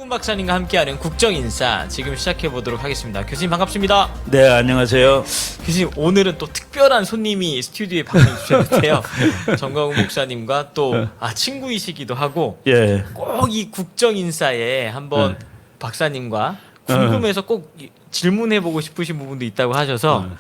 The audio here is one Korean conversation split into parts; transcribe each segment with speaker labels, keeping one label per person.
Speaker 1: 문 박사님과 함께하는 국정인사 지금 시작해 보도록 하겠습니다. 교수님 반갑습니다.
Speaker 2: 네, 안녕하세요.
Speaker 1: 교수님 오늘은 또 특별한 손님이 스튜디오에 방문해 주셨는데요. 정광훈 목사님과 또 친구이시기도 하고
Speaker 2: 예.
Speaker 1: 꼭 이 국정인사에 한번 박사님과 궁금해서 꼭 질문해 보고 싶으신 부분도 있다고 하셔서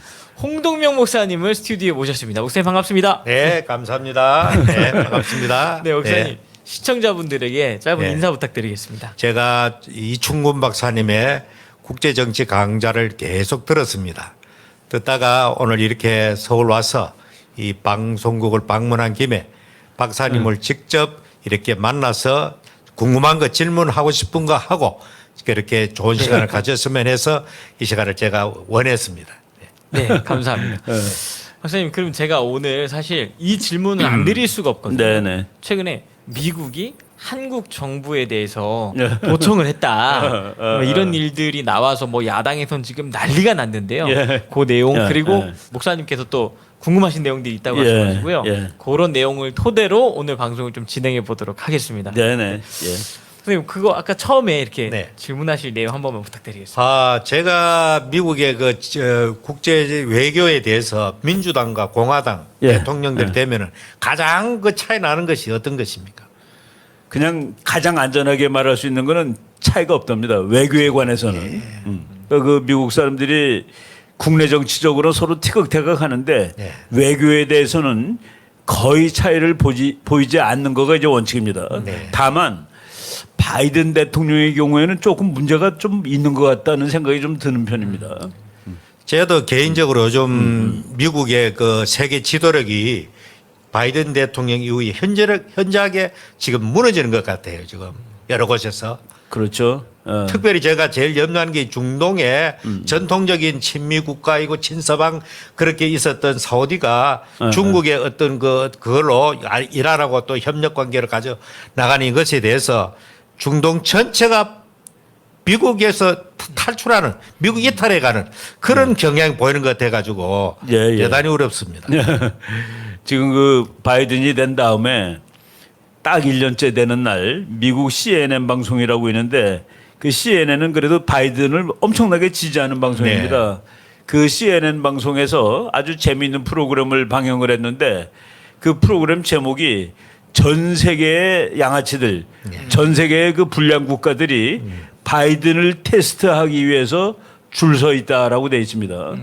Speaker 1: 홍동명 목사님을 스튜디오에 모셨습니다. 목사님 반갑습니다.
Speaker 3: 네, 감사합니다. 네, 반갑습니다.
Speaker 1: 네, 목사님
Speaker 3: 네,
Speaker 1: 시청자분들에게 짧은
Speaker 3: 네.
Speaker 1: 인사 부탁드리겠습니다.
Speaker 3: 제가 이충곤 박사님의 국제정치 강좌를 계속 들었습니다. 듣다가 오늘 이렇게 서울 와서 이 방송국을 방문한 김에 박사님을 직접 이렇게 만나서 궁금한 거 질문하고 싶은 거 하고 그렇게 좋은 시간을 가졌으면 해서 이 시간을 제가 원했습니다.
Speaker 1: 네, 감사합니다. 박사님, 그럼 제가 오늘 사실 이 질문을 안 드릴 수가 없거든요.
Speaker 2: 네네.
Speaker 1: 최근에 미국이 한국 정부에 대해서 도청을 했다. 뭐 이런 일들이 나와서 뭐 야당에선 지금 난리가 났는데요.
Speaker 2: 예.
Speaker 1: 그 내용
Speaker 2: 예,
Speaker 1: 그리고
Speaker 2: 예.
Speaker 1: 목사님께서 또 궁금하신 내용들이 있다고
Speaker 2: 예,
Speaker 1: 하셔가지고요.
Speaker 2: 예.
Speaker 1: 그런 내용을 토대로 오늘 방송을 좀 진행해 보도록 하겠습니다.
Speaker 2: 네네. 예.
Speaker 1: 선생님, 그거 아까 처음에 이렇게
Speaker 3: 네.
Speaker 1: 질문하실 내용 한 번만 부탁드리겠습니다.
Speaker 3: 제가 미국의 국제 외교에 대해서 민주당과 공화당
Speaker 2: 예.
Speaker 3: 대통령들이
Speaker 2: 예.
Speaker 3: 되면은 가장 그 차이 나는 것이 어떤 것입니까?
Speaker 2: 그냥 가장 안전하게 말할 수 있는 거는 차이가 없답니다. 외교에 관해서는. 그 미국 사람들이 국내 정치적으로 서로 티격태격 하는데
Speaker 3: 네.
Speaker 2: 외교에 대해서는 거의 차이를 보이지 않는 거가 이제 원칙입니다.
Speaker 3: 네.
Speaker 2: 다만 바이든 대통령의 경우에는 조금 문제가 좀 있는 것 같다는 생각이 좀 드는 편입니다.
Speaker 3: 저도 개인적으로 좀 미국의 그 세계 지도력이 바이든 대통령 이후에 현저하게 지금 무너지는 것 같아요. 지금 여러 곳에서.
Speaker 2: 그렇죠.
Speaker 3: 특별히 제가 제일 염려하는 게 중동의 전통적인 친미 국가이고 친서방 그렇게 있었던 사우디가 중국의 어떤 그걸로 이란하고 또 협력 관계를 가져 나가는 것에 대해서 중동 전체가 미국에서 탈출하는 미국 이탈해 가는 그런 경향이 보이는 것 같아 가지고
Speaker 2: 예, 예.
Speaker 3: 대단히 어렵습니다.
Speaker 2: 지금 그 바이든이 된 다음에 딱 1년째 되는 날 미국 CNN 방송이라고 있는데 그 CNN은 그래도 바이든을 엄청나게 지지하는 방송입니다. 그 CNN 방송에서 아주 재미있는 프로그램을 방영을 했는데 그 프로그램 제목이 전 세계의 양아치들, 전 세계의 그 불량 국가들이 바이든을 테스트하기 위해서 줄 서 있다라고 되어 있습니다.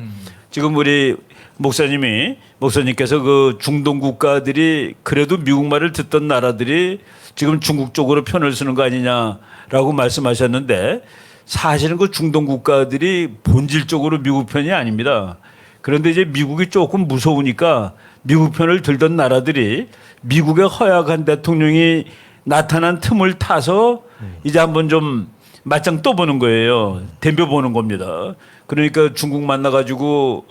Speaker 2: 지금 우리 목사님께서 그 중동 국가들이 그래도 미국말을 듣던 나라들이 지금 중국 쪽으로 편을 쓰는 거 아니냐라고 말씀하셨는데 사실은 그 중동 국가들이 본질적으로 미국 편이 아닙니다. 그런데 이제 미국이 조금 무서우니까 미국 편을 들던 나라들이 미국의 허약한 대통령이 나타난 틈을 타서 이제 한번 좀 맞짱 떠보는 거예요. 덤벼보는 겁니다. 그러니까 중국 만나가지고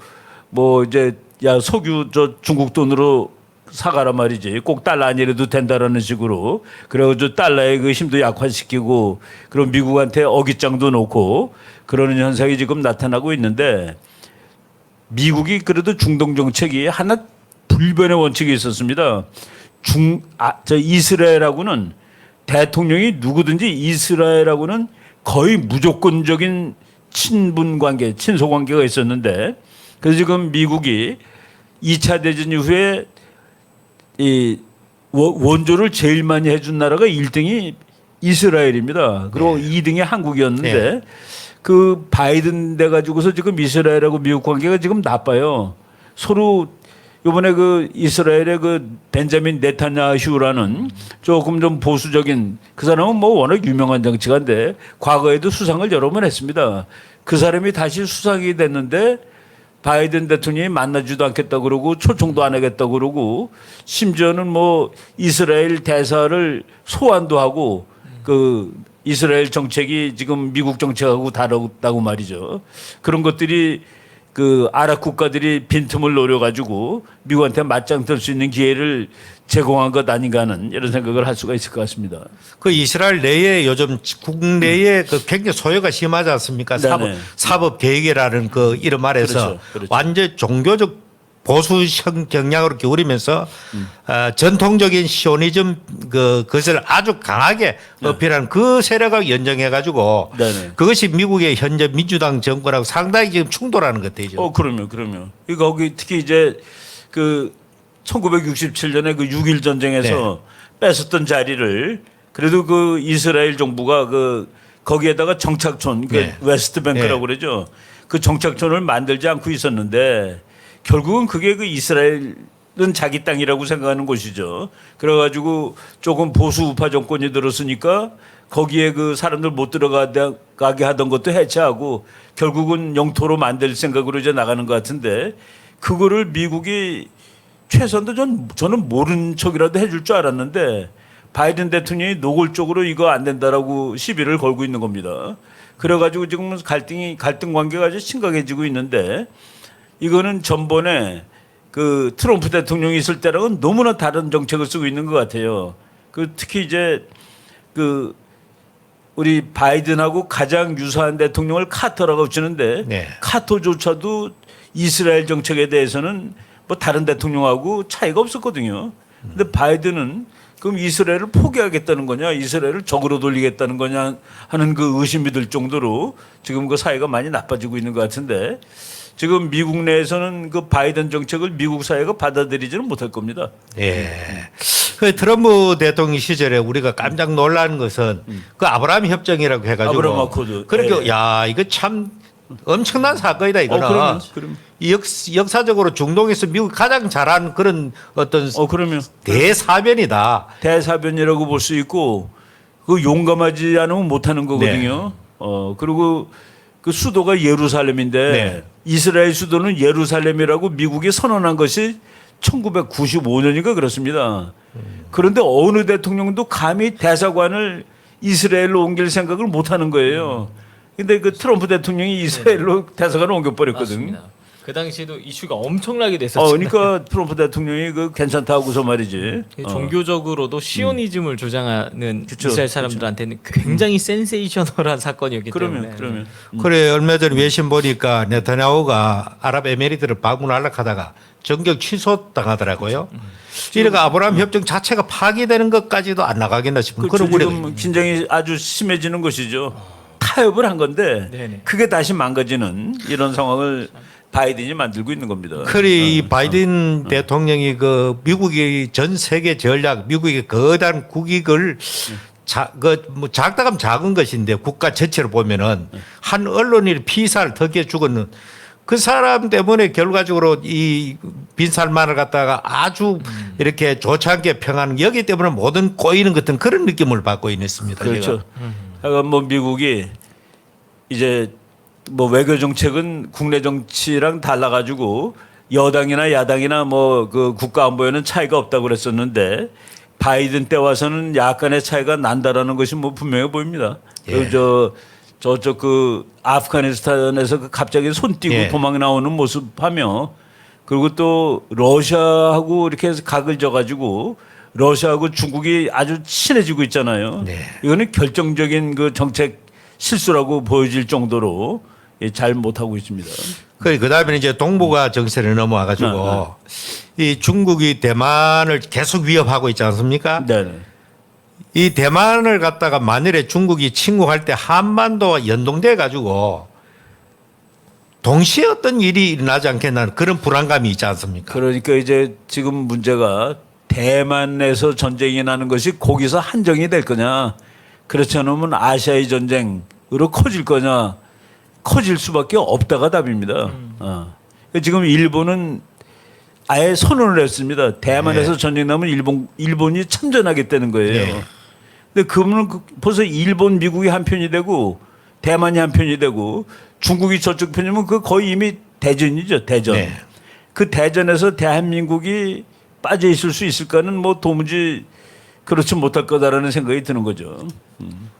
Speaker 2: 뭐 이제 야 석유 저 중국 돈으로 사가라 말이지 꼭 달러 아니라도 된다라는 식으로 그래가지고 달러의 그 힘도 약화시키고 그럼 미국한테 어깃장도 놓고 그러는 현상이 지금 나타나고 있는데 미국이 그래도 중동 정책이 하나 불변의 원칙이 있었습니다. 이스라엘하고는 대통령이 누구든지 이스라엘하고는 거의 무조건적인 친분 관계, 친소 관계가 있었는데 그래서 지금 미국이 2차 대전 이후에 이 원조를 제일 많이 해준 나라가 1등이 이스라엘입니다. 그리고 2등이 한국이었는데 그 바이든 돼 가지고서 지금 이스라엘하고 미국 관계가 지금 나빠요. 서로 이번에 그 이스라엘의 그 벤자민 네타냐후라는 조금 좀 보수적인 그 사람은 뭐 워낙 유명한 정치가인데 과거에도 수상을 여러 번 했습니다. 그 사람이 다시 수상이 됐는데 바이든 대통령이 만나지도 않겠다 그러고 초청도 안 하겠다 그러고 심지어는 뭐 이스라엘 대사를 소환도 하고 그 이스라엘 정책이 지금 미국 정책하고 다르다고 말이죠. 그런 것들이 그 아랍 국가들이 빈틈을 노려가지고 미국한테 맞짱 뜰 수 있는 기회를 제공한 것 아닌가 하는 이런 생각을 할 수가 있을 것 같습니다.
Speaker 3: 그 이스라엘 내에 요즘 국내에 그 굉장히 소요가 심하지 않습니까?
Speaker 2: 네네.
Speaker 3: 사법 계획이라는 그 이름 아래서
Speaker 2: 그렇죠.
Speaker 3: 완전 종교적 보수형 경향으로 기울이면서 전통적인 시오니즘 그것을 아주 강하게 어필하는 그 세력을 연정해 가지고
Speaker 2: 네네.
Speaker 3: 그것이 미국의 현재 민주당 정권하고 상당히 지금 충돌하는 것 같아요.
Speaker 2: 그럼요. 이거 거기 특히 이제 그 1967년에 그 6.1 전쟁에서 뺏었던 자리를 그래도 그 이스라엘 정부가 그 거기에다가 정착촌, 그
Speaker 3: 네.
Speaker 2: 웨스트뱅크라고 그러죠. 그 정착촌을 만들지 않고 있었는데 결국은 그게 그 이스라엘은 자기 땅이라고 생각하는 곳이죠. 그래가지고 조금 보수 우파 정권이 들었으니까 거기에 그 사람들 못 들어가게 하던 것도 해체하고 결국은 영토로 만들 생각으로 이제 나가는 것 같은데 그거를 미국이 최소한도 저는 모른 척이라도 해줄 줄 알았는데 바이든 대통령이 노골적으로 이거 안 된다라고 시비를 걸고 있는 겁니다. 그래가지고 지금 갈등 관계가 아주 심각해지고 있는데 이거는 전번에 그 트럼프 대통령이 있을 때랑은 너무나 다른 정책을 쓰고 있는 것 같아요. 그 특히 이제 그 우리 바이든하고 가장 유사한 대통령을 카터라고 붙이는데
Speaker 3: 네.
Speaker 2: 카터조차도 이스라엘 정책에 대해서는 뭐 다른 대통령하고 차이가 없었거든요. 근데 바이든은 그럼 이스라엘을 포기하겠다는 거냐, 이스라엘을 적으로 돌리겠다는 거냐 하는 그 의심이 들 정도로 지금 그 사회가 많이 나빠지고 있는 것 같은데 지금 미국 내에서는 그 바이든 정책을 미국 사회가 받아들이지는 못할 겁니다.
Speaker 3: 예. 그 트럼프 대통령 시절에 우리가 깜짝 놀란 것은 그 아브라함 협정이라고 해가지고
Speaker 2: 아브라함 아코드.
Speaker 3: 그러니까
Speaker 2: 예.
Speaker 3: 야 이거 참 엄청난 사건이다 이거는.
Speaker 2: 그럼.
Speaker 3: 이 역사적으로 중동에서 미국 가장 잘한 그런 어떤
Speaker 2: 그러면
Speaker 3: 대사변이다.
Speaker 2: 대사변이라고 볼 수 있고 그 용감하지 않으면 못하는 거거든요. 그리고 그 수도가 예루살렘인데
Speaker 3: 네.
Speaker 2: 이스라엘 수도는 예루살렘이라고 미국이 선언한 것이 1995년인가 그렇습니다. 그런데 어느 대통령도 감히 대사관을 이스라엘로 옮길 생각을 못하는 거예요. 근데 그 트럼프 대통령이 이스라엘로 대사관을 옮겨버렸거든요.
Speaker 1: 맞습니다. 그 당시에도 이슈가 엄청나게 됐었죠.
Speaker 2: 그러니까 트럼프 대통령이 그 괜찮다고서 말이지.
Speaker 1: 종교적으로도 시오니즘을 조장하는
Speaker 2: 그쵸,
Speaker 1: 이스라엘 사람들한테는 굉장히 센세이셔널한 사건이었기 때문에.
Speaker 2: 그러면.
Speaker 3: 그래 얼마 전에 외신 보니까 네타냐후가 아랍에미리트를 방문하려고 하다가 전격 취소 당하더라고요. 이러니까 아브라함 협정 자체가 파기되는 것까지도 안 나가겠나 싶은 그런 우려가
Speaker 2: 지금 긴장이 아주 심해지는 것이죠. 타협을 한 건데
Speaker 1: 네네.
Speaker 2: 그게 다시 망가지는 이런 상황을 바이든이 만들고 있는 겁니다.
Speaker 3: 이 바이든 대통령이 그 미국의 전 세계 전략, 미국의 거대한 국익을 뭐 작다면 작은 것인데 국가 전체로 보면은 한 언론이 피살을 덕에 죽었는 그 사람 때문에 결과적으로 이 빈살만을 갖다가 아주 이렇게 좋지 않게 평하는 여기 때문에 모든 꼬이는 같은 그런 느낌을 받고 있습니다.
Speaker 2: 그렇죠. 하여간 뭐 미국이 이제 뭐 외교 정책은 국내 정치랑 달라가지고 여당이나 야당이나 뭐 그 국가 안보에는 차이가 없다고 그랬었는데 바이든 때 와서는 약간의 차이가 난다라는 것이 뭐 분명해 보입니다.
Speaker 3: 예.
Speaker 2: 저쪽 그 아프가니스탄에서 그 갑자기 손 띄고
Speaker 3: 예.
Speaker 2: 도망 나오는 모습하며 그리고 또 러시아하고 이렇게 해서 각을 져가지고 러시아하고 중국이 아주 친해지고 있잖아요.
Speaker 3: 네.
Speaker 2: 이거는 결정적인 그 정책 실수라고 보여질 정도로 잘 못하고 있습니다.
Speaker 3: 그다음에 이제 동북아 정세를 넘어와가지고 이 중국이 대만을 계속 위협하고 있지 않습니까?
Speaker 2: 네.
Speaker 3: 이 대만을 갖다가 만일에 중국이 침공할 때 한반도와 연동돼 가지고 동시에 어떤 일이 일어나지 않겠나 그런 불안감이 있지 않습니까?
Speaker 2: 그러니까 이제 지금 문제가 대만에서 전쟁이 나는 것이 거기서 한정이 될 거냐, 그렇지 않으면 아시아의 전쟁으로 커질 거냐, 커질 수밖에 없다가 답입니다. 지금 일본은 아예 선언을 했습니다. 대만에서
Speaker 3: 네.
Speaker 2: 전쟁 나면 일본이 참전하겠다는 거예요.
Speaker 3: 네.
Speaker 2: 근데 그러면 벌써 일본, 미국이 한 편이 되고 대만이 한 편이 되고 중국이 저쪽 편이면 그 거의 이미 대전이죠. 대전.
Speaker 3: 네.
Speaker 2: 그 대전에서 대한민국이 빠져 있을 수 있을까는 뭐 도무지 그렇지 못할 거다라는 생각이 드는 거죠.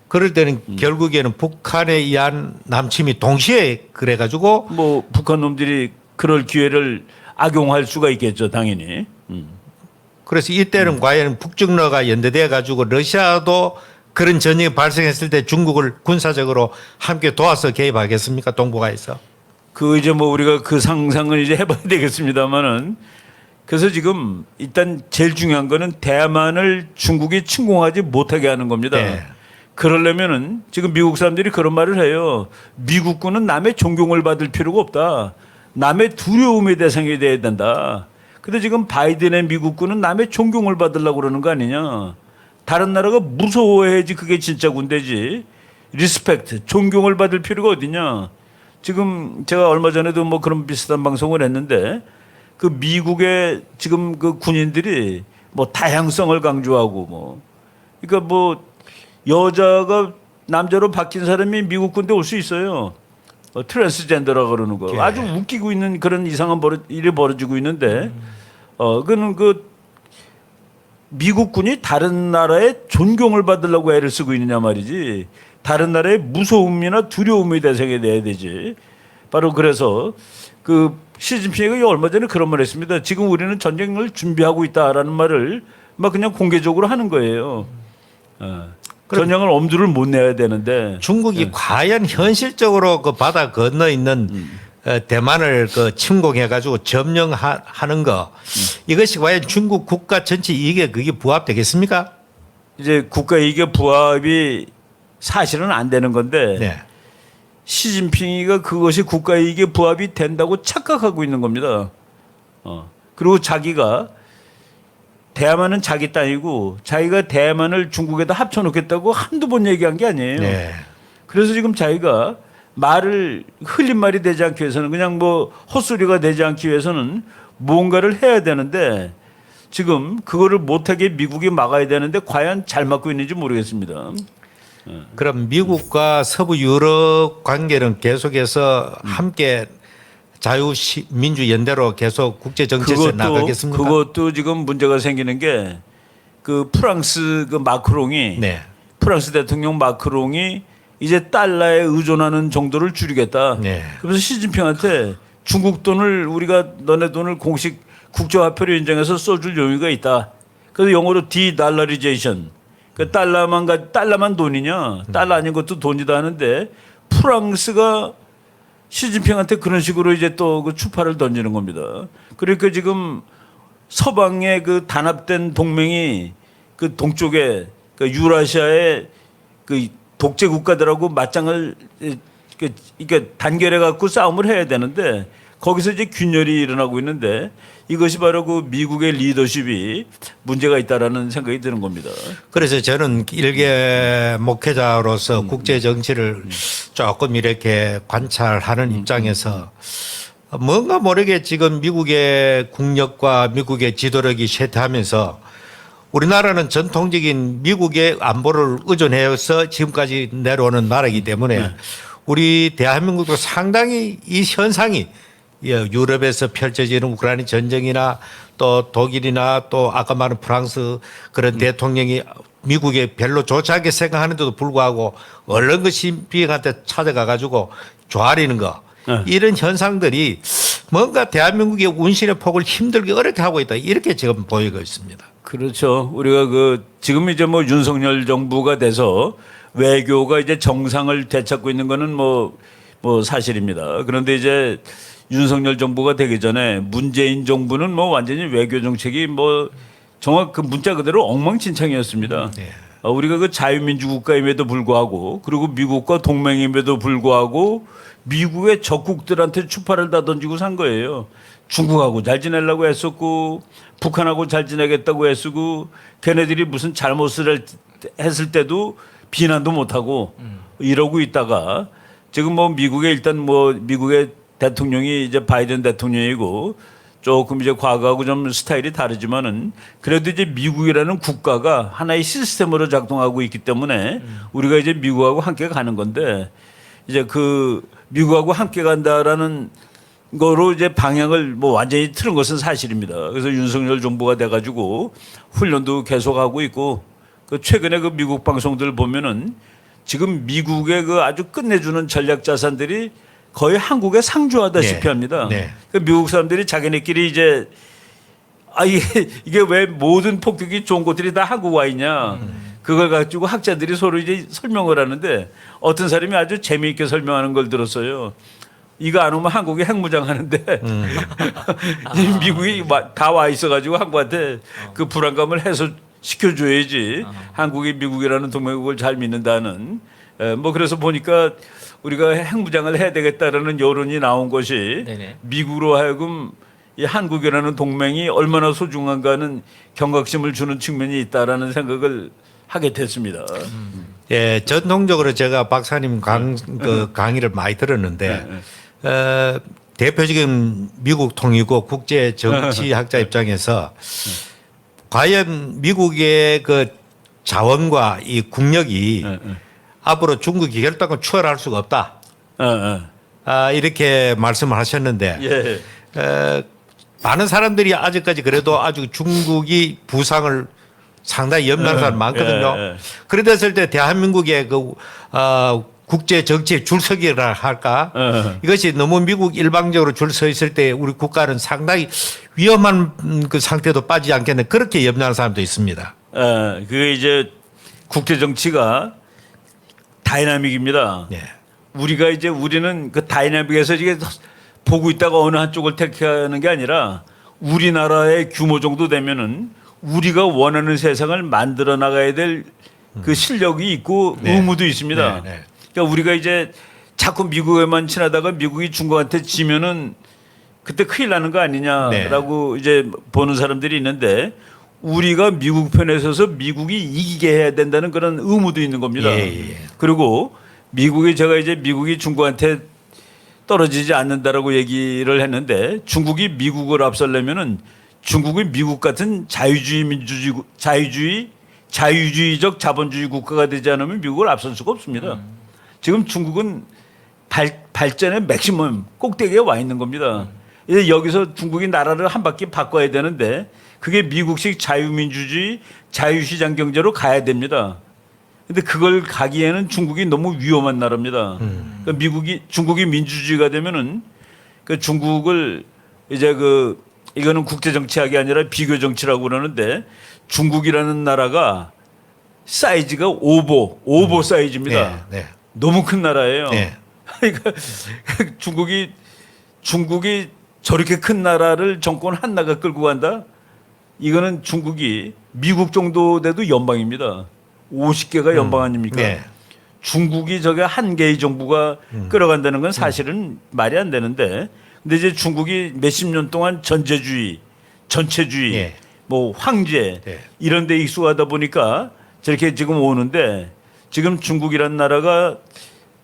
Speaker 3: 그럴 때는 결국에는 북한에 의한 남침이 동시에 그래가지고
Speaker 2: 뭐 북한 놈들이 그럴 기회를 악용할 수가 있겠죠, 당연히.
Speaker 3: 그래서 이때는 과연 북중러가 연대돼 가지고 러시아도 그런 전쟁이 발생했을 때 중국을 군사적으로 함께 도와서 개입하겠습니까? 동북아에서.
Speaker 2: 그 이제 뭐 우리가 그 상상을 이제 해봐야 되겠습니다만은 그래서 지금 일단 제일 중요한 거는 대만을 중국이 침공하지 못하게 하는 겁니다.
Speaker 3: 네.
Speaker 2: 그러려면은 지금 미국 사람들이 그런 말을 해요. 미국군은 남의 존경을 받을 필요가 없다. 남의 두려움의 대상이 돼야 된다. 근데 지금 바이든의 미국군은 남의 존경을 받으려고 그러는 거 아니냐. 다른 나라가 무서워해야지 그게 진짜 군대지. 리스펙트, 존경을 받을 필요가 어디냐. 지금 제가 얼마 전에도 뭐 그런 비슷한 방송을 했는데 그 미국의 지금 그 군인들이 뭐 다양성을 강조하고 뭐 그러니까 뭐 여자가 남자로 바뀐 사람이 미국 군대 올 수 있어요. 트랜스젠더라 그러는 거.
Speaker 3: 예.
Speaker 2: 아주 웃기고 있는 그런 이상한 일이 벌어지고 있는데 그는 그 미국 군이 다른 나라의 존경을 받으려고 애를 쓰고 있느냐 말이지. 다른 나라의 무서움이나 두려움의 대상이 돼야 되지. 바로 그래서 그 시진핑이 얼마 전에 그런 말을 했습니다. 지금 우리는 전쟁을 준비하고 있다라는 말을 막 그냥 공개적으로 하는 거예요. 전쟁을 엄두를 못 내야 되는데
Speaker 3: 중국이 과연 현실적으로 그 바다 건너 있는 대만을 그 침공해가지고 점령하는 거 이것이 과연 중국 국가 전체 이익에 그게 부합되겠습니까?
Speaker 2: 이제 국가 이익의 부합이 사실은 안 되는 건데
Speaker 3: 네.
Speaker 2: 시진핑이가 그것이 국가 이익의 부합이 된다고 착각하고 있는 겁니다. 그리고 자기가 대만은 자기 땅이고 자기가 대만을 중국에다 합쳐놓겠다고 한두 번 얘기한 게 아니에요.
Speaker 3: 네.
Speaker 2: 그래서 지금 자기가 말을 흘린 말이 되지 않기 위해서는 그냥 뭐 헛소리가 되지 않기 위해서는 뭔가를 해야 되는데 지금 그거를 못하게 미국이 막아야 되는데 과연 잘 막고 있는지 모르겠습니다.
Speaker 3: 그럼 미국과 서부 유럽 관계는 계속해서 함께 자유민주연대로 계속 국제 정치에서 나가겠습니까?
Speaker 2: 그것도 지금 문제가 생기는 게 그 프랑스 그 마크롱이
Speaker 3: 네.
Speaker 2: 프랑스 대통령 마크롱이 이제 달러에 의존하는 정도를 줄이겠다.
Speaker 3: 네.
Speaker 2: 그래서 시진핑한테 중국 돈을 우리가 너네 돈을 공식 국제화폐로 인정해서 써줄 용의가 있다. 그래서 영어로 디달러리제이션. 그 달러만 돈이냐? 달러 아닌 것도 돈이다 하는데 프랑스가 시진핑한테 그런 식으로 이제 또 그 추파를 던지는 겁니다. 그러니까 지금 서방의 그 단합된 동맹이 그 동쪽에 그 유라시아의 그 독재 국가들하고 맞짱을 그러니까 단결해 갖고 싸움을 해야 되는데 거기서 이제 균열이 일어나고 있는데 이것이 바로 그 미국의 리더십이 문제가 있다라는 생각이 드는 겁니다.
Speaker 3: 그래서 저는 일개 목회자로서 국제 정치를 조금 이렇게 관찰하는 입장에서 뭔가 모르게 지금 미국의 국력과 미국의 지도력이 쇠퇴하면서 우리나라는 전통적인 미국의 안보를 의존해서 지금까지 내려오는 나라이기 때문에 우리 대한민국도 상당히 이 현상이 유럽에서 펼쳐지는 우크라이나 전쟁이나 또 독일이나 또 아까 말한 프랑스 그런 대통령이 미국에 별로 좋지 않게 생각하는데도 불구하고 얼른 그 시진핑한테 찾아가 가지고 조아리는 거 이런 현상들이 뭔가 대한민국의 운신의 폭을 힘들게 어렵게 하고 있다 이렇게 지금 보이고 있습니다.
Speaker 2: 그렇죠. 우리가 그 지금 이제 뭐 윤석열 정부가 돼서 외교가 이제 정상을 되찾고 있는 거는 뭐 사실입니다. 그런데 이제 윤석열 정부가 되기 전에 문재인 정부는 뭐 완전히 외교 정책이 뭐 정확 그 문자 그대로 엉망진창이었습니다.
Speaker 3: 네.
Speaker 2: 우리가 그 자유민주 국가임에도 불구하고 그리고 미국과 동맹임에도 불구하고 미국의 적국들한테 추파를 다 던지고 산 거예요. 중국하고 잘 지내려고 애썼고 북한하고 잘 지내겠다고 애쓰고 걔네들이 무슨 잘못을 했을 때도 비난도 못하고 이러고 있다가 지금 뭐 미국의 일단 뭐 미국의 대통령이 이제 바이든 대통령이고 조금 이제 과거하고 좀 스타일이 다르지만은 그래도 이제 미국이라는 국가가 하나의 시스템으로 작동하고 있기 때문에 우리가 이제 미국하고 함께 가는 건데 이제 그 미국하고 함께 간다라는 거로 이제 방향을 뭐 완전히 틀은 것은 사실입니다. 그래서 윤석열 정부가 돼가지고 훈련도 계속하고 있고 그 최근에 그 미국 방송들 보면은 지금 미국의 그 아주 끝내주는 전략 자산들이 거의 한국에 상주하다시피
Speaker 3: 네.
Speaker 2: 합니다.
Speaker 3: 네.
Speaker 2: 그 미국 사람들이 자기네끼리 이제 이게 왜 모든 폭격이 좋은 곳들이 다 한국 와 있냐. 그걸 가지고 학자들이 서로 이제 설명을 하는데 어떤 사람이 아주 재미있게 설명하는 걸 들었어요. 이거 안 오면 한국이 핵무장 하는데 이 미국이 다 와 있어가지고 한국한테 그 불안감을 해소시켜줘야지 한국이 미국이라는 동맹국을 잘 믿는다는 뭐 그래서 보니까 우리가 핵무장을 해야 되겠다라는 여론이 나온 것이
Speaker 1: 네네.
Speaker 2: 미국으로 하여금 이 한국이라는 동맹이 얼마나 소중한가는 경각심을 주는 측면이 있다라는 생각을 하게 됐습니다.
Speaker 3: 예, 전통적으로 제가 박사님 그 강의를 많이 들었는데 대표적인 미국 통일국 국제 정치학자 입장에서 과연 미국의 그 자원과 이 국력이 앞으로 중국이 결단을 추월할 수가 없다. 이렇게 말씀을 하셨는데
Speaker 2: 예.
Speaker 3: 많은 사람들이 아직까지 그래도 아주 중국이 부상을 상당히 염려하는 사람 많거든요. 그랬을 때 대한민국의 그 국제 정치의 줄서기라 할까? 이것이 너무 미국 일방적으로 줄 서 있을 때 우리 국가는 상당히 위험한 그 상태도 빠지지 않겠네. 그렇게 염려하는 사람도 있습니다.
Speaker 2: 그게 이제 국제 정치가 다이나믹입니다.
Speaker 3: 예.
Speaker 2: 우리는 그 다이나믹에서 이게 보고 있다가 어느 한쪽을 택하는 게 아니라 우리나라의 규모 정도 되면은 우리가 원하는 세상을 만들어 나가야 될 그 실력이 있고
Speaker 3: 네.
Speaker 2: 의무도 있습니다.
Speaker 3: 네, 네.
Speaker 2: 그러니까 우리가 이제 자꾸 미국에만 친하다가 미국이 중국한테 지면은 그때 큰일 나는 거 아니냐라고
Speaker 3: 네.
Speaker 2: 이제 보는 사람들이 있는데 우리가 미국 편에 서서 미국이 이기게 해야 된다는 그런 의무도 있는 겁니다.
Speaker 3: 예.
Speaker 2: 그리고 미국이 중국한테 떨어지지 않는다라고 얘기를 했는데 중국이 미국을 앞서려면은 중국이 미국 같은 자유주의적 자본주의 국가가 되지 않으면 미국을 앞설 수가 없습니다. 지금 중국은 발전의 맥시멈 꼭대기에 와 있는 겁니다. 이제 여기서 중국이 나라를 한 바퀴 바꿔야 되는데 그게 미국식 자유민주주의, 자유시장 경제로 가야 됩니다. 근데 그걸 가기에는 중국이 너무 위험한 나라입니다. 그러니까 중국이 민주주의가 되면은 그 중국을 이제 이거는 국제 정치학이 아니라 비교 정치라고 그러는데 중국이라는 나라가 사이즈가 오보 사이즈입니다.
Speaker 3: 네.
Speaker 2: 너무 큰 나라예요.
Speaker 3: 네.
Speaker 2: 그러니까 중국이 저렇게 큰 나라를 정권 하나가 끌고 간다? 이거는 중국이 미국 정도 돼도 연방입니다. 50개가 연방 아닙니까?
Speaker 3: 네.
Speaker 2: 중국이 저게 한 개의 정부가 끌어간다는 건 사실은 말이 안 되는데 근데 이제 중국이 몇십 년 동안 전체주의
Speaker 3: 네.
Speaker 2: 뭐 황제
Speaker 3: 네.
Speaker 2: 이런 데 익숙하다 보니까 저렇게 지금 오는데 지금 중국이라는 나라가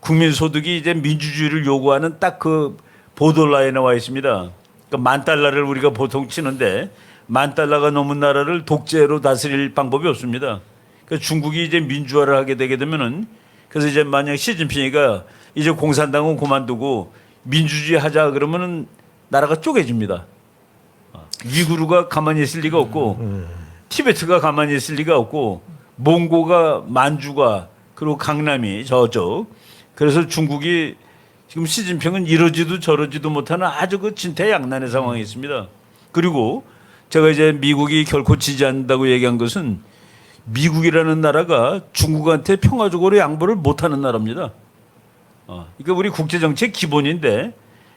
Speaker 2: 국민 소득이 이제 민주주의를 요구하는 딱 그 보더라인에 나와 있습니다. 그러니까 $10,000를 우리가 보통 치는데 $10,000가 넘은 나라를 독재로 다스릴 방법이 없습니다. 그러니까 중국이 이제 민주화를 하게 되게 되면은 그래서 이제 만약 시진핑이가 이제 공산당은 그만두고 민주주의 하자 그러면은 나라가 쪼개집니다. 위구르가 가만히 있을 리가 없고 티베트가 가만히 있을 리가 없고 몽고가 만주가 그리고 강남이 저쪽 그래서 중국이 지금 시진핑은 이러지도 저러지도 못하는 아주 그 진퇴양난의 상황이 있습니다. 그리고 제가 이제 미국이 결코 지지 않는다고 얘기한 것은 미국이라는 나라가 중국한테 평화적으로 양보를 못하는 나라입니다. 그러니까 우리 국제 정치의 기본인데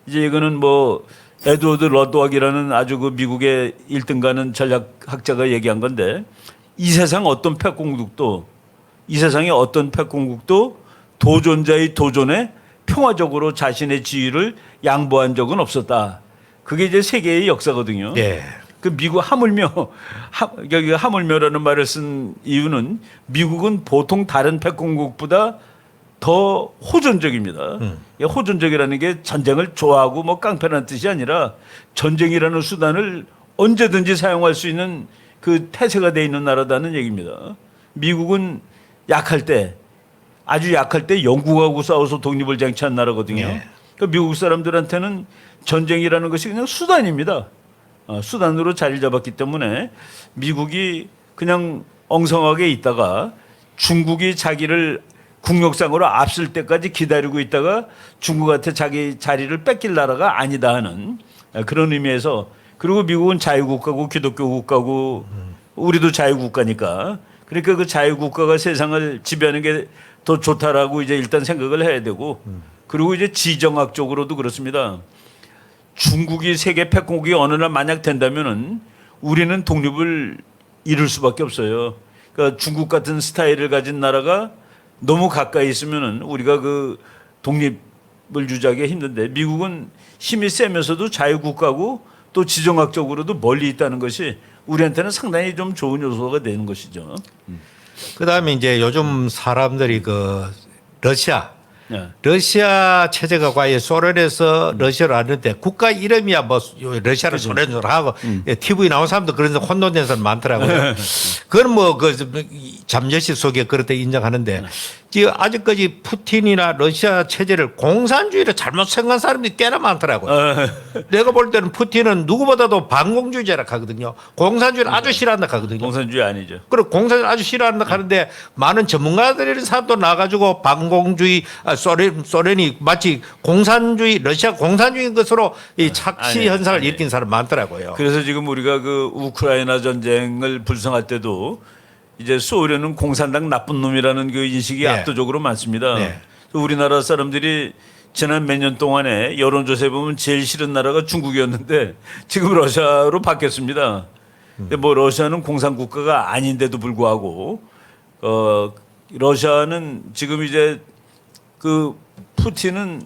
Speaker 2: 이제 이거는 뭐 에드워드 러드왁이라는 아주 그 미국의 1등 가는 전략학자가 얘기한 건데 이 세상의 어떤 패권국도 도전자의 도전에 평화적으로 자신의 지위를 양보한 적은 없었다. 그게 이제 세계의 역사거든요.
Speaker 3: 예.
Speaker 2: 그 미국 하물며라는 말을 쓴 이유는 미국은 보통 다른 패권국보다 더 호전적입니다. 호전적이라는 게 전쟁을 좋아하고 뭐 깡패라는 뜻이 아니라 전쟁이라는 수단을 언제든지 사용할 수 있는 그 태세가 돼 있는 나라다는 얘기입니다. 미국은 아주 약할 때 영국하고 싸워서 독립을 쟁취한 나라거든요.
Speaker 3: 예.
Speaker 2: 그러니까 미국 사람들한테는 전쟁이라는 것이 그냥 수단입니다. 수단으로 자리를 잡았기 때문에 미국이 그냥 엉성하게 있다가 중국이 자기를 국력상으로 앞설 때까지 기다리고 있다가 중국한테 자기 자리를 뺏길 나라가 아니다 하는 그런 의미에서 그리고 미국은 자유국가고 기독교 국가고 우리도 자유국가니까 그러니까 그 자유국가가 세상을 지배하는 게 더 좋다라고 이제 일단 생각을 해야 되고 그리고 이제 지정학적으로도 그렇습니다. 중국이 세계 패권국이 어느 날 만약 된다면은 우리는 독립을 이룰 수밖에 없어요. 그러니까 중국 같은 스타일을 가진 나라가 너무 가까이 있으면은 우리가 그 독립을 유지하기가 힘든데 미국은 힘이 세면서도 자유국가고 또 지정학적으로도 멀리 있다는 것이 우리한테는 상당히 좀 좋은 요소가 되는 것이죠.
Speaker 3: 그다음에 이제 요즘 사람들이 그
Speaker 2: 네.
Speaker 3: 러시아 체제가 과연 소련에서 러시아로 왔는데 국가 이름이야 뭐 러시아를 소련으로 하고 TV 나온 사람도 그런 혼돈된 사람 많더라고요. 그건 뭐 그 잠재시 속에 그렇다 인정하는데 지금 아직까지 푸틴이나 러시아 체제를 공산주의로 잘못 생각한 사람들이 꽤나 많더라고요. 내가 볼 때는 푸틴은 누구보다도 반공주의자라 하거든요. 공산주의를 아주 싫어한다 하거든요.
Speaker 2: 공산주의 아니죠.
Speaker 3: 그리고 공산주의 아주 싫어한다 하는데 많은 전문가들이라는 사람도 나가지고 반공주의 소련이 마치 공산주의 러시아 공산주의인 것으로 이 착시 현상을 일으킨 사람 많더라고요.
Speaker 2: 그래서 지금 우리가 그 우크라이나 전쟁을 불성할 때도 이제 소련은 공산당 나쁜 놈이라는 그 인식이
Speaker 3: 네.
Speaker 2: 압도적으로 많습니다.
Speaker 3: 네.
Speaker 2: 우리나라 사람들이 지난 몇 년 동안에 여론조사에 보면 제일 싫은 나라가 중국이었는데 지금 러시아로 바뀌었습니다. 근데 뭐 러시아는 공산국가가 아닌데도 불구하고 러시아는 지금 이제 그 푸틴은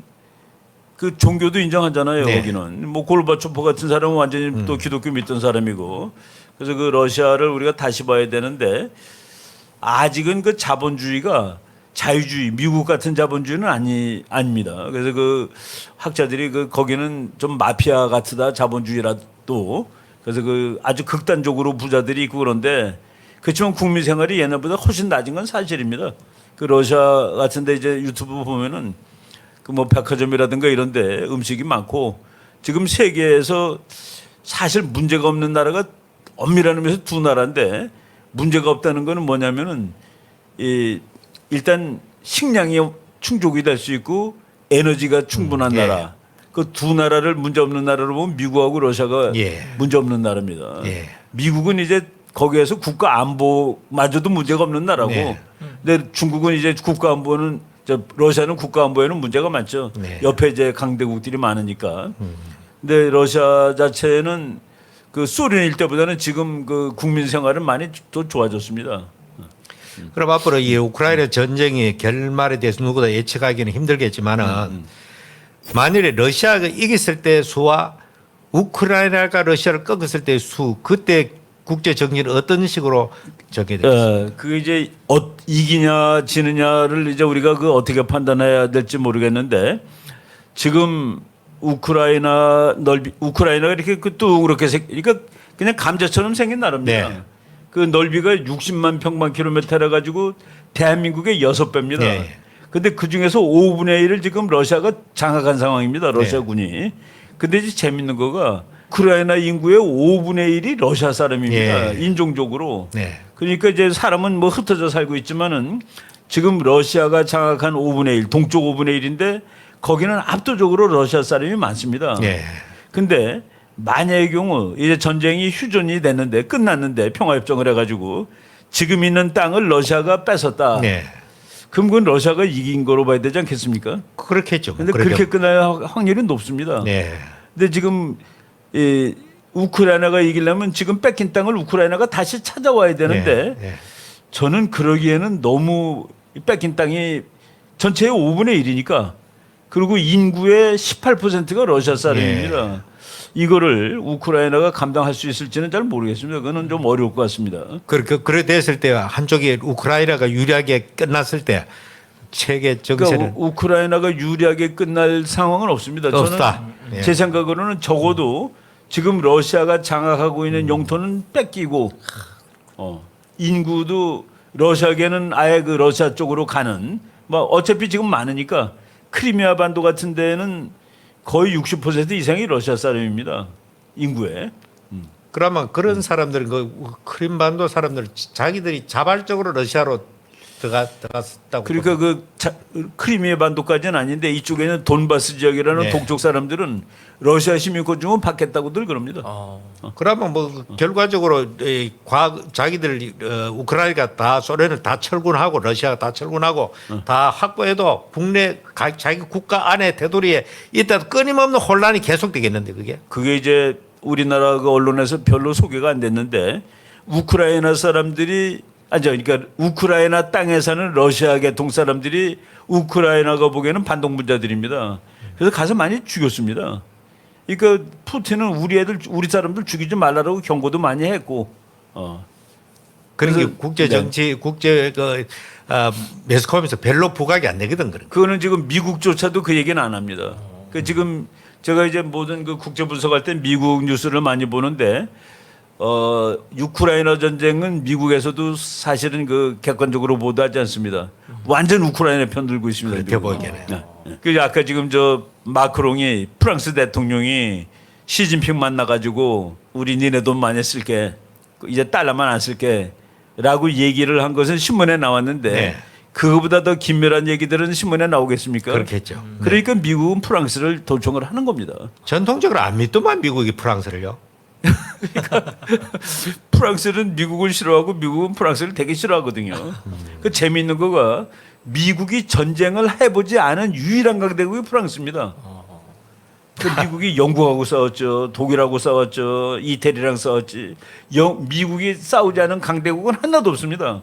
Speaker 2: 그 종교도 인정하잖아요.
Speaker 3: 네.
Speaker 2: 거기는 뭐 골바초프 같은 사람은 완전히 또 기독교 믿던 사람이고 그래서 그 러시아를 우리가 다시 봐야 되는데 아직은 그 자본주의가 자유주의 미국 같은 자본주의는 아닙니다. 그래서 그 학자들이 그 거기는 좀 마피아 같다 자본주의라도 그래서 그 아주 극단적으로 부자들이 있고 그런데 그렇지만 국민 생활이 옛날보다 훨씬 낮은 건 사실입니다. 그 러시아 같은데 이제 유튜브 보면은 그 뭐 백화점이라든가 이런데 음식이 많고 지금 세계에서 사실 문제가 없는 나라가 엄밀한 의미에서 두 나라인데 문제가 없다는 거는 뭐냐면은 일단 식량이 충족이 될 수 있고 에너지가 충분한
Speaker 3: 예.
Speaker 2: 나라. 그 두 나라를 문제 없는 나라로 보면 미국하고 러시아가
Speaker 3: 예.
Speaker 2: 문제 없는 나라입니다.
Speaker 3: 예.
Speaker 2: 미국은 이제 거기에서 국가 안보마저도 문제가 없는 나라고.
Speaker 3: 네.
Speaker 2: 근데 중국은 이제 국가 안보는 러시아는 국가 안보에는 문제가 많죠.
Speaker 3: 네.
Speaker 2: 옆에 이제 강대국들이 많으니까. 근데 러시아 자체는 그 소련일 때보다는 지금 그 국민 생활은 많이 더 좋아졌습니다.
Speaker 3: 그럼 앞으로 이 우크라이나 전쟁이 결말에 대해서 누구도 예측하기는 힘들겠지만은 만일에 러시아가 이겼을 때 수와 우크라이나가 러시아를 꺾었을 때 수 그때 국제 정리는 어떤 식으로 정해졌습니까?
Speaker 2: 그 이제 이기냐 지느냐를 이제 우리가 그 어떻게 판단해야 될지 모르겠는데 지금 우크라이나가 이렇게 그렇게 그러니까 그냥 감자처럼 생긴 나라입니다.
Speaker 3: 네.
Speaker 2: 그 넓이가 60만 평방킬로미터라 가지고 대한민국의 6배입니다.
Speaker 3: 네.
Speaker 2: 근데 그 중에서 5분의 1을 지금 러시아가 장악한 상황입니다. 러시아군이. 근데 이제 재밌는 거가 우크라이나 인구의 5분의 1이 러시아 사람입니다.
Speaker 3: 예.
Speaker 2: 인종적으로.
Speaker 3: 네.
Speaker 2: 그러니까 이제 사람은 뭐 흩어져 살고 있지만은 지금 러시아가 장악한 5분의 1, 동쪽 5분의 1인데 거기는 압도적으로 러시아 사람이 많습니다.
Speaker 3: 네.
Speaker 2: 근데 만약의 경우 이제 전쟁이 휴전이 됐는데 끝났는데 평화협정을 해가지고 지금 있는 땅을 러시아가 뺏었다.
Speaker 3: 네.
Speaker 2: 그럼 그건 러시아가 이긴 거로 봐야 되지 않겠습니까?
Speaker 3: 그렇겠죠.
Speaker 2: 근데 그렇게 끝날 확률이 높습니다.
Speaker 3: 네.
Speaker 2: 근데 지금 이 우크라이나가 이기려면 지금 뺏긴 땅을 우크라이나가 다시 찾아와야 되는데
Speaker 3: 네.
Speaker 2: 저는 그러기에는 너무 뺏긴 땅이 전체의 5분의 1이니까 그리고 인구의 18%가 러시아 사람입니다. 이거를 우크라이나가 감당할 수 있을지는 잘 모르겠습니다. 그거는 좀 어려울 것 같습니다.
Speaker 3: 그래 됐을 때 한쪽이 우크라이나가 유리하게 끝났을 때 세계 정세는
Speaker 2: 그러니까 우크라이나가 유리하게 끝날 상황은 없습니다.
Speaker 3: 없다.
Speaker 2: 저는
Speaker 3: 예.
Speaker 2: 제 생각으로는 적어도 지금 러시아가 장악하고 있는 영토는 뺏기고 인구도 러시아계는 아예 그 러시아 쪽으로 가는 뭐 어차피 지금 많으니까 크리미아 반도 같은 데는 거의 60% 이상이 러시아 사람입니다. 인구에.
Speaker 3: 그러면 그런 사람들은 그 크림반도 사람들 자기들이 자발적으로 러시아로 들어갔다고.
Speaker 2: 그러니까 크리미아 반도까지는 아닌데 이쪽에는 돈바스 지역이라는
Speaker 3: 네.
Speaker 2: 동쪽 사람들은 러시아 시민권 주면 받겠다고들 그럽니다.
Speaker 3: 그러면 뭐 결과적으로 자기들 우크라이나가 다 소련을 다 철군하고 러시아가 다 철군하고 다 확보해도 국내 자기 국가 안에 테두리에 이따 끊임없는 혼란이 계속되겠는데 그게.
Speaker 2: 그게 이제 우리나라 그 언론에서 별로 소개가 안 됐는데 우크라이나 사람들이 그러니까 우크라이나 땅에 사는 러시아 계통 사람들이 우크라이나가 보기에는 반동분자들입니다. 그래서 가서 많이 죽였습니다. 그러니까 푸틴은 우리 사람들 죽이지 말라고 경고도 많이 했고.
Speaker 3: 그런 게
Speaker 2: 그래서-
Speaker 3: 국제 정치, 국제 매스컴에서 별로 부각이 안 되거든 그런.
Speaker 2: 그거는 지금 미국조차도 그 얘기는 안 합니다. 그 지금 제가 이제 모든 그 국제 분석할 때 미국 뉴스를 많이 보는데 우크라이나 전쟁은 미국에서도 사실은 그 객관적으로 보도하지 않습니다. 완전 우크라이나 편 들고 있습니다.
Speaker 3: 그렇게
Speaker 2: 미국은.
Speaker 3: 보이겠네요.
Speaker 2: 네. 그 아까 지금 저 마크롱이 프랑스 대통령이 시진핑 만나가지고 우리 니네 돈 많이 쓸게 이제 달러만 안 쓸게라고 얘기를 한 것은 신문에 나왔는데
Speaker 3: 네.
Speaker 2: 그거보다 더 긴밀한 얘기들은 신문에 나오겠습니까?
Speaker 3: 그렇겠죠.
Speaker 2: 그러니까 미국은 프랑스를 도청을 하는 겁니다.
Speaker 3: 전통적으로 안 믿더만 미국이 프랑스를요.
Speaker 2: 프랑스는 미국을 싫어하고 미국은 프랑스를 되게 싫어하거든요. 그 재미있는 거가 미국이 전쟁을 해보지 않은 유일한 강대국이 프랑스입니다. 그 미국이 영국하고 싸웠죠, 독일하고 싸웠죠, 이태리랑 싸웠지. 미국이 싸우지 않은 강대국은 하나도 없습니다.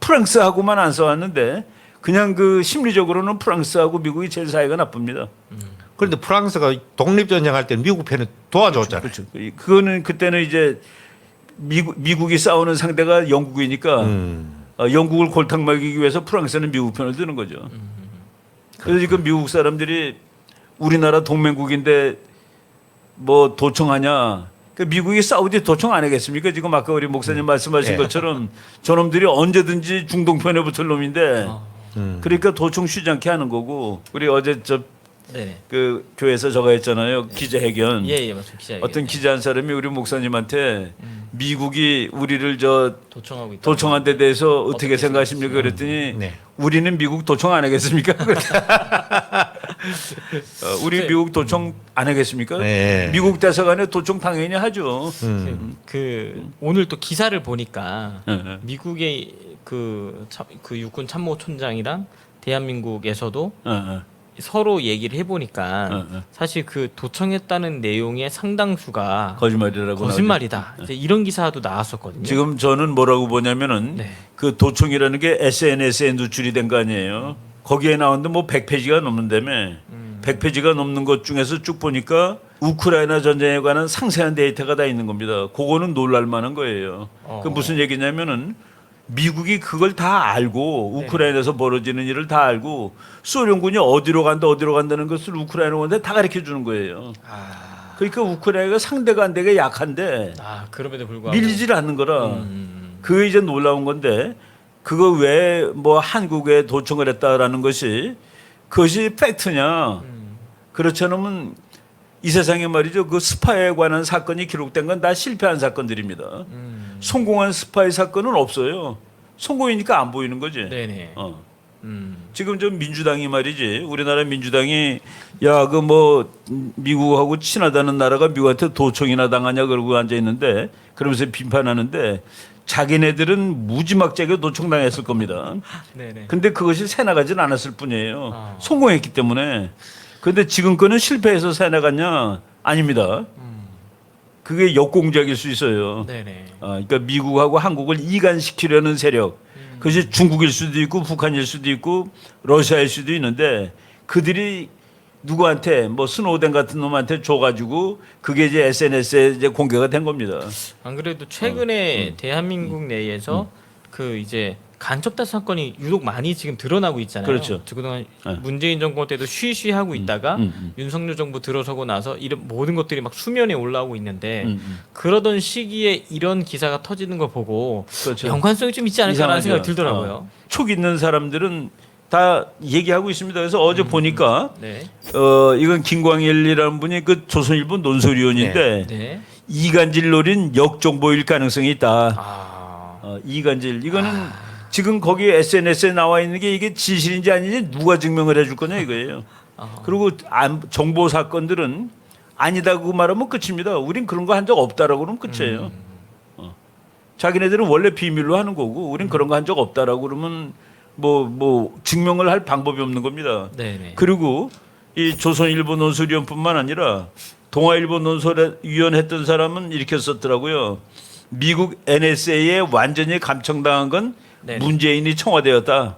Speaker 2: 프랑스하고만 안 싸웠는데 그냥 그 심리적으로는 프랑스하고 미국이 제일 사이가 나쁩니다.
Speaker 3: 그런데 프랑스가 독립전쟁할 때 미국 편을 도와줬잖아요.
Speaker 2: 그렇죠. 그거는 그때는 이제 미국이 싸우는 상대가 영국이니까 영국을 골탕 먹이기 위해서 프랑스는 미국 편을 드는 거죠. 그래서 지금 미국 사람들이 우리나라 동맹국인데 뭐 도청하냐? 그러니까 미국이 사우디 도청 안 하겠습니까? 지금 아까 우리 목사님 말씀하신
Speaker 3: 네.
Speaker 2: 것처럼 저놈들이 언제든지 중동편에 붙을 놈인데 그러니까 도청 쉬지 않게 하는 거고 우리 어제
Speaker 1: 네.
Speaker 2: 그 교회에서 저거 했잖아요. 기자회견.
Speaker 1: 예, 맞습니다. 기자.
Speaker 2: 어떤 기자 한 사람이 우리 목사님한테 미국이 우리를
Speaker 1: 도청하고 있다.
Speaker 2: 도청한 데 대해서 어떻게
Speaker 1: 어떻게
Speaker 2: 생각하십니까? 그랬더니
Speaker 3: 네.
Speaker 2: 우리는 미국 도청 안 하겠습니까? 우리
Speaker 1: 네.
Speaker 2: 미국 도청 안 하겠습니까?
Speaker 3: 네.
Speaker 2: 미국 대사관에 도청 당연히 하죠.
Speaker 1: 그 오늘 또 기사를 보니까
Speaker 2: 네.
Speaker 1: 미국의 그 육군 참모총장이랑 대한민국에서도 서로 얘기를 해보니까 사실 그 도청했다는 내용의 상당수가
Speaker 2: 거짓말이라고
Speaker 1: 거짓말이다.
Speaker 2: 나오죠.
Speaker 1: 이제 이런 기사도 나왔었거든요.
Speaker 2: 지금 저는 뭐라고 보냐면은
Speaker 1: 네.
Speaker 2: 그 도청이라는 게 SNS에 누출이 된 거 아니에요. 거기에 나오는데 뭐 100페이지가 넘는다며. 100페이지가 넘는 것 중에서 쭉 보니까 우크라이나 전쟁에 관한 상세한 데이터가 다 있는 겁니다. 그거는 놀랄 만한 거예요. 그 무슨 얘기냐면은 미국이 그걸 다 알고 우크라이나에서 벌어지는 일을 다 알고 소련군이 어디로 간다는 것을 우크라이나군한테 다 가르쳐 주는 거예요. 그러니까 우크라이나가 상대가 안 되게 약한데
Speaker 1: 그럼에도 불구하고
Speaker 2: 밀리질 않는 거라. 그게 이제 놀라운 건데 그거 왜 뭐 한국에 도청을 했다라는 것이 그것이 팩트냐? 그렇지 않으면 이 세상에 말이죠. 그 스파이에 관한 사건이 기록된 건 다 실패한 사건들입니다. 성공한 스파이 사건은 없어요. 성공이니까 안 보이는 거지.
Speaker 1: 네네.
Speaker 2: 지금 저 민주당이 말이지. 우리나라 민주당이 야 그 뭐 미국하고 친하다는 나라가 미국한테 도청이나 당하냐 그러고 앉아 있는데 그러면서 비판하는데 자기네들은 무지막지하게 도청당했을 겁니다.
Speaker 1: 네네.
Speaker 2: 근데 그것이 새 나가진 않았을 뿐이에요. 성공했기 때문에. 근데 지금 거는 실패해서 새 나갔냐? 아닙니다. 그게 역공작일 수 있어요.
Speaker 1: 네네.
Speaker 2: 그러니까 미국하고 한국을 이간시키려는 세력. 그것이 중국일 수도 있고 북한일 수도 있고 러시아일 수도 있는데 그들이 누구한테 뭐 스노우덴 같은 놈한테 줘가지고 그게 이제 SNS에 이제 공개가 된 겁니다.
Speaker 1: 안 그래도 최근에 대한민국 내에서 그 이제 간첩단 사건이 유독 많이 지금 드러나고 있잖아요.
Speaker 2: 그렇죠.
Speaker 1: 그동안 문재인 정권 때도 쉬쉬하고 있다가 윤석열 정부 들어서고 나서 이런 모든 것들이 막 수면에 올라오고 있는데 그러던 시기에 이런 기사가 터지는 걸 보고
Speaker 2: 그렇죠.
Speaker 1: 연관성이 좀 있지 않을까라는
Speaker 2: 이상하죠.
Speaker 1: 생각이 들더라고요.
Speaker 2: 촉 있는 사람들은 다 얘기하고 있습니다. 그래서 어제 보니까
Speaker 1: 네.
Speaker 2: 이건 김광일이라는 분이 그 조선일보 논설위원인데
Speaker 1: 네.
Speaker 2: 이간질 노린 역정보일 가능성이 있다.
Speaker 1: 아.
Speaker 2: 이간질 이거는 지금 거기 SNS에 나와 있는 게 이게 진실인지 아닌지 누가 증명을 해줄 거냐 이거예요. 그리고 정보 사건들은 아니다고 말하면 끝입니다. 우린 그런 거 한 적 없다라고 그러면 끝이에요. 자기네들은 원래 비밀로 하는 거고 우린 그런 거 한 적 없다라고 그러면 뭐 증명을 할 방법이 없는 겁니다.
Speaker 1: 네네.
Speaker 2: 그리고 이 조선일보 논설위원뿐만 아니라 동아일보 논설위원 했던 사람은 이렇게 썼더라고요. 미국 NSA에 완전히 감청당한 건
Speaker 1: 네네.
Speaker 2: 문재인이 청와대였다.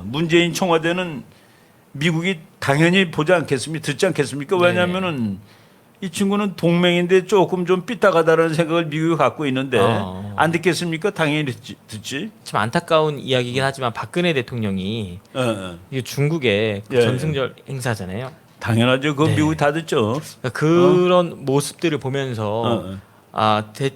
Speaker 2: 문재인 청와대는 미국이 당연히 보지 않겠습니까? 듣지 않겠습니까? 왜냐하면은 이 친구는 동맹인데 조금 좀 삐딱하다라는 생각을 미국이 갖고 있는데 안 듣겠습니까? 당연히 듣지.
Speaker 1: 참 안타까운 이야기이긴 하지만 박근혜 대통령이 이게 중국의 그
Speaker 2: 예.
Speaker 1: 전승절 행사잖아요.
Speaker 2: 당연하죠. 그건
Speaker 1: 네.
Speaker 2: 미국이 다 듣죠.
Speaker 1: 그러니까 그런 모습들을 보면서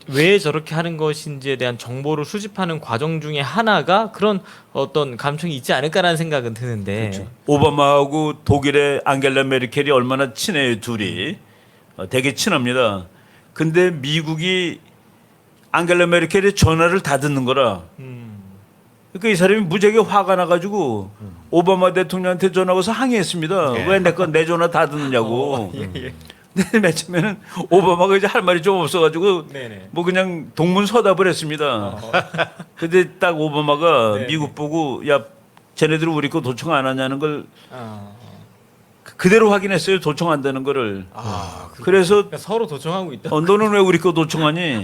Speaker 1: 왜 저렇게 하는 것인지에 대한 정보를 수집하는 과정 중에 하나가 그런 어떤 감청이 있지 않을까라는 생각은 드는데.
Speaker 2: 그렇죠. 오바마하고 독일의 앙겔라 메르켈이 얼마나 친해요, 둘이. 되게 친합니다. 근데 미국이 앙겔라 메르켈의 전화를 다 듣는 거라. 그러니까 이 사람이 무지하게 화가 나가지고 오바마 대통령한테 전화 와서 항의했습니다.
Speaker 3: 예.
Speaker 2: 왜 내 전화 다 듣느냐고. 근데 맨 처음에는 오바마가 이제 할 말이 좀 없어가지고
Speaker 1: 네네.
Speaker 2: 뭐 그냥 동문서답을 했습니다. 근데 딱 오바마가
Speaker 1: 네.
Speaker 2: 미국 보고 야 쟤네들은 우리 거 도청 안 하냐는 걸 그대로 확인했어요. 도청한다는 거를. 그래서
Speaker 1: 그러니까 서로 도청하고 있다.
Speaker 2: 너는 왜 우리 거 도청하니?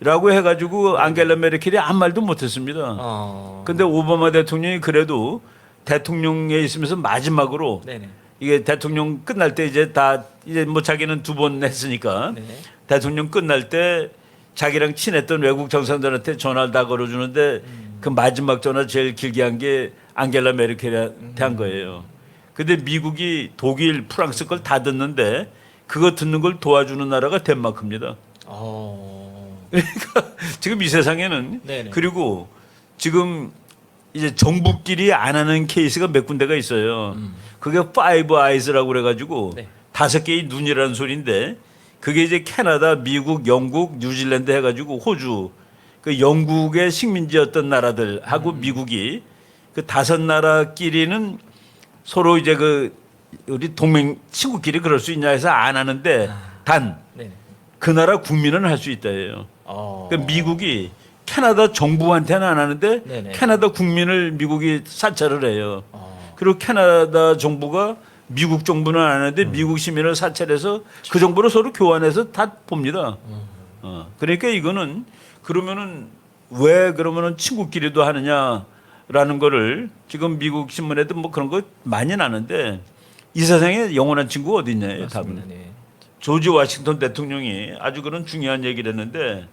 Speaker 2: 라고 해가지고 앙겔라 메르켈이 아무 말도 못했습니다. 근데 오바마 대통령이 그래도 대통령에 있으면서 마지막으로
Speaker 1: 네네.
Speaker 2: 이게 대통령 끝날 때 이제 뭐 자기는 2번 했으니까
Speaker 1: 네네.
Speaker 2: 대통령 끝날 때 자기랑 친했던 외국 정상들한테 전화를 다 걸어주는데 그 마지막 전화 제일 길게 한 게 앙겔라 메르켈한테 한 거예요. 근데 미국이 독일, 프랑스 걸 다 듣는데 그거 듣는 걸 도와주는 나라가 덴마크입니다. 그러니까 지금 이 세상에는
Speaker 1: 네네.
Speaker 2: 그리고 지금 이제 정부끼리 안 하는 케이스가 몇 군데가 있어요. 그게 파이브 아이즈라고 그래가지고
Speaker 1: 네.
Speaker 2: 5개의 눈이라는 소리인데 그게 이제 캐나다, 미국, 영국, 뉴질랜드 해가지고 호주 그 영국의 식민지였던 나라들하고 미국이 그 5나라끼리는 서로 이제 그 우리 동맹 친구끼리 그럴 수 있냐 해서 안 하는데 단
Speaker 1: 네네.
Speaker 2: 그 나라 국민은 할 수 있다예요. 그러니까 미국이 캐나다 정부한테는 안 하는데
Speaker 1: 네네.
Speaker 2: 캐나다 국민을 미국이 사찰을 해요. 그리고 캐나다 정부가 미국 정부는 안 하는데 미국 시민을 사찰해서 그 정보를 서로 교환해서 다 봅니다. 그러니까 이거는 그러면은 왜 그러면은 친구끼리도 하느냐라는 거를 지금 미국 신문에도 뭐 그런 거 많이 나는데 이 세상에 영원한 친구가 어디 있냐요, 답은.
Speaker 1: 네.
Speaker 2: 조지 워싱턴 대통령이 아주 그런 중요한 얘기를 했는데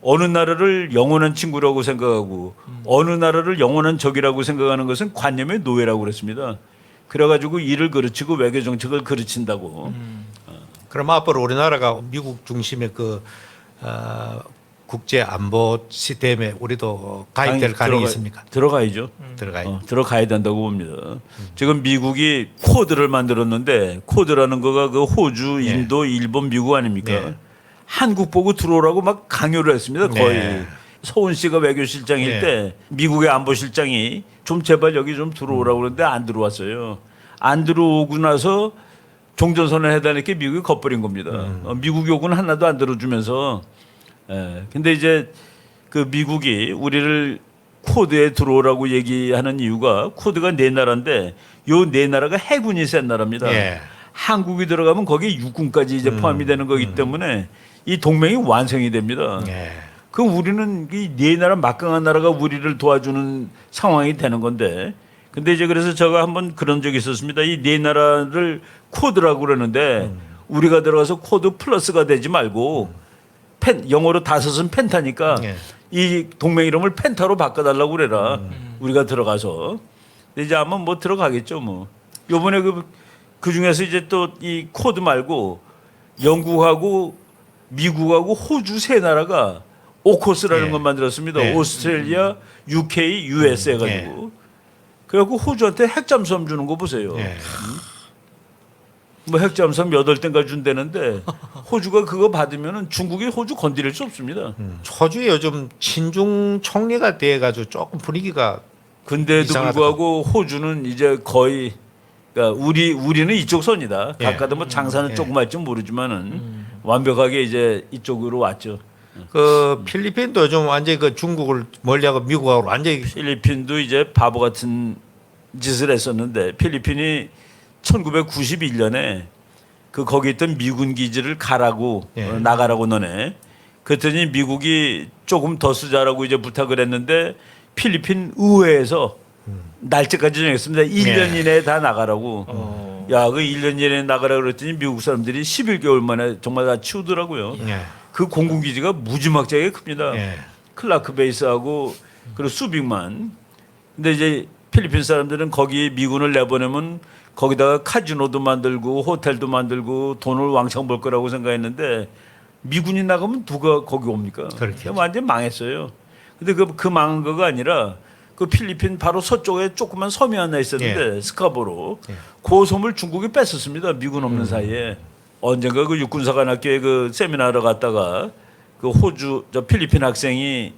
Speaker 2: 어느 나라를 영원한 친구라고 생각하고 어느 나라를 영원한 적이라고 생각하는 것은 관념의 노예라고 그랬습니다. 그래가지고 일을 그르치고 외교 정책을 그르친다고.
Speaker 3: 그럼 앞으로 우리나라가 미국 중심의 그 국제 안보 시스템에 우리도 가입될 가능성이 있습니까?
Speaker 2: 들어가야죠.
Speaker 3: 들어가요.
Speaker 2: 들어가야 된다고 봅니다. 지금 미국이 코드를 만들었는데 코드라는 거가 그 호주, 인도, 일본, 미국 아닙니까?
Speaker 3: 네.
Speaker 2: 한국 보고 들어오라고 막 강요를 했습니다. 거의.
Speaker 3: 네.
Speaker 2: 서훈 씨가 외교실장일
Speaker 3: 네.
Speaker 2: 때 미국의 안보실장이 좀 제발 여기 좀 들어오라고 그러는데 안 들어왔어요. 안 들어오고 나서 종전선언 해달라니까 미국이 겁버린 겁니다. 미국 요구는 하나도 안 들어주면서 근데 이제 그 미국이 우리를 코드에 들어오라고 얘기하는 이유가 코드가 4나라인데 요 4나라가 해군이 센 나라입니다.
Speaker 3: 예.
Speaker 2: 한국이 들어가면 거기에 육군까지 이제 포함이 되는 거기 때문에 이 동맹이 완성이 됩니다.
Speaker 3: 예.
Speaker 2: 그럼 우리는 이 4나라 막강한 나라가 우리를 도와주는 상황이 되는 건데 근데 이제 그래서 제가 한번 그런 적이 있었습니다. 이 4나라를 코드라고 그러는데 우리가 들어가서 코드 플러스가 되지 말고 영어로 5은 펜타니까
Speaker 3: 예.
Speaker 2: 이 동맹 이름을 펜타로 바꿔달라고 그래라. 우리가 들어가서. 근데 이제 아마 뭐 들어가겠죠 뭐. 요번에 그 중에서 이제 또 이 코드 말고 영국하고 미국하고 호주 3나라가 오코스라는
Speaker 3: 예.
Speaker 2: 걸 만들었습니다.
Speaker 3: 예.
Speaker 2: 오스트레일리아, UK, US 해가지고. 그래갖고 호주한테 핵잠수함 주는 거 보세요.
Speaker 3: 예.
Speaker 2: 뭐 핵잠수함 8대인가 준다는데 호주가 그거 받으면은 중국이 호주 건드릴 수 없습니다.
Speaker 3: 호주에 요즘 친중 총리가 돼가지고 조금 분위기가
Speaker 2: 근데도
Speaker 3: 이상하다.
Speaker 2: 불구하고 호주는 이제 거의 그러니까 우리는 이쪽 선이다.
Speaker 3: 예.
Speaker 2: 각가도 뭐 장사는
Speaker 3: 예.
Speaker 2: 조금 할지 모르지만은 완벽하게 이제 이쪽으로 왔죠.
Speaker 3: 그 필리핀도 요즘 완전히 그 중국을 멀리하고 미국하고 완전히
Speaker 2: 필리핀도 이제 바보 같은 짓을 했었는데 필리핀이 1991년에 그 거기 있던 미군 기지를 가라고
Speaker 3: 예.
Speaker 2: 나가라고 너네. 그랬더니 미국이 조금 더 쓰자라고 이제 부탁을 했는데 필리핀 의회에서 날짜까지 정했습니다. 1년
Speaker 3: 예.
Speaker 2: 이내에 다 나가라고. 야, 그 1년 이내에 나가라 그랬더니 미국 사람들이 11개월 만에 정말 다 치우더라고요.
Speaker 3: 예.
Speaker 2: 그 공군 기지가 무지막지하게 큽니다.
Speaker 3: 예.
Speaker 2: 클라크 베이스하고 그리고 수빅만. 근데 이제 필리핀 사람들은 거기 미군을 내보내면 거기다가 카지노도 만들고 호텔도 만들고 돈을 왕창 벌 거라고 생각했는데 미군이 나가면 누가 거기 옵니까?
Speaker 3: 그렇겠죠.
Speaker 2: 완전 망했어요. 근데 그 망한 거가 아니라 그 필리핀 바로 서쪽에 조그만 섬이 하나 있었는데 스카보로 그 섬을 중국이 뺐었습니다. 미군 없는 사이에. 언젠가 그 육군사관학교에 그 세미나를 갔다가 그 호주 저 필리핀 학생이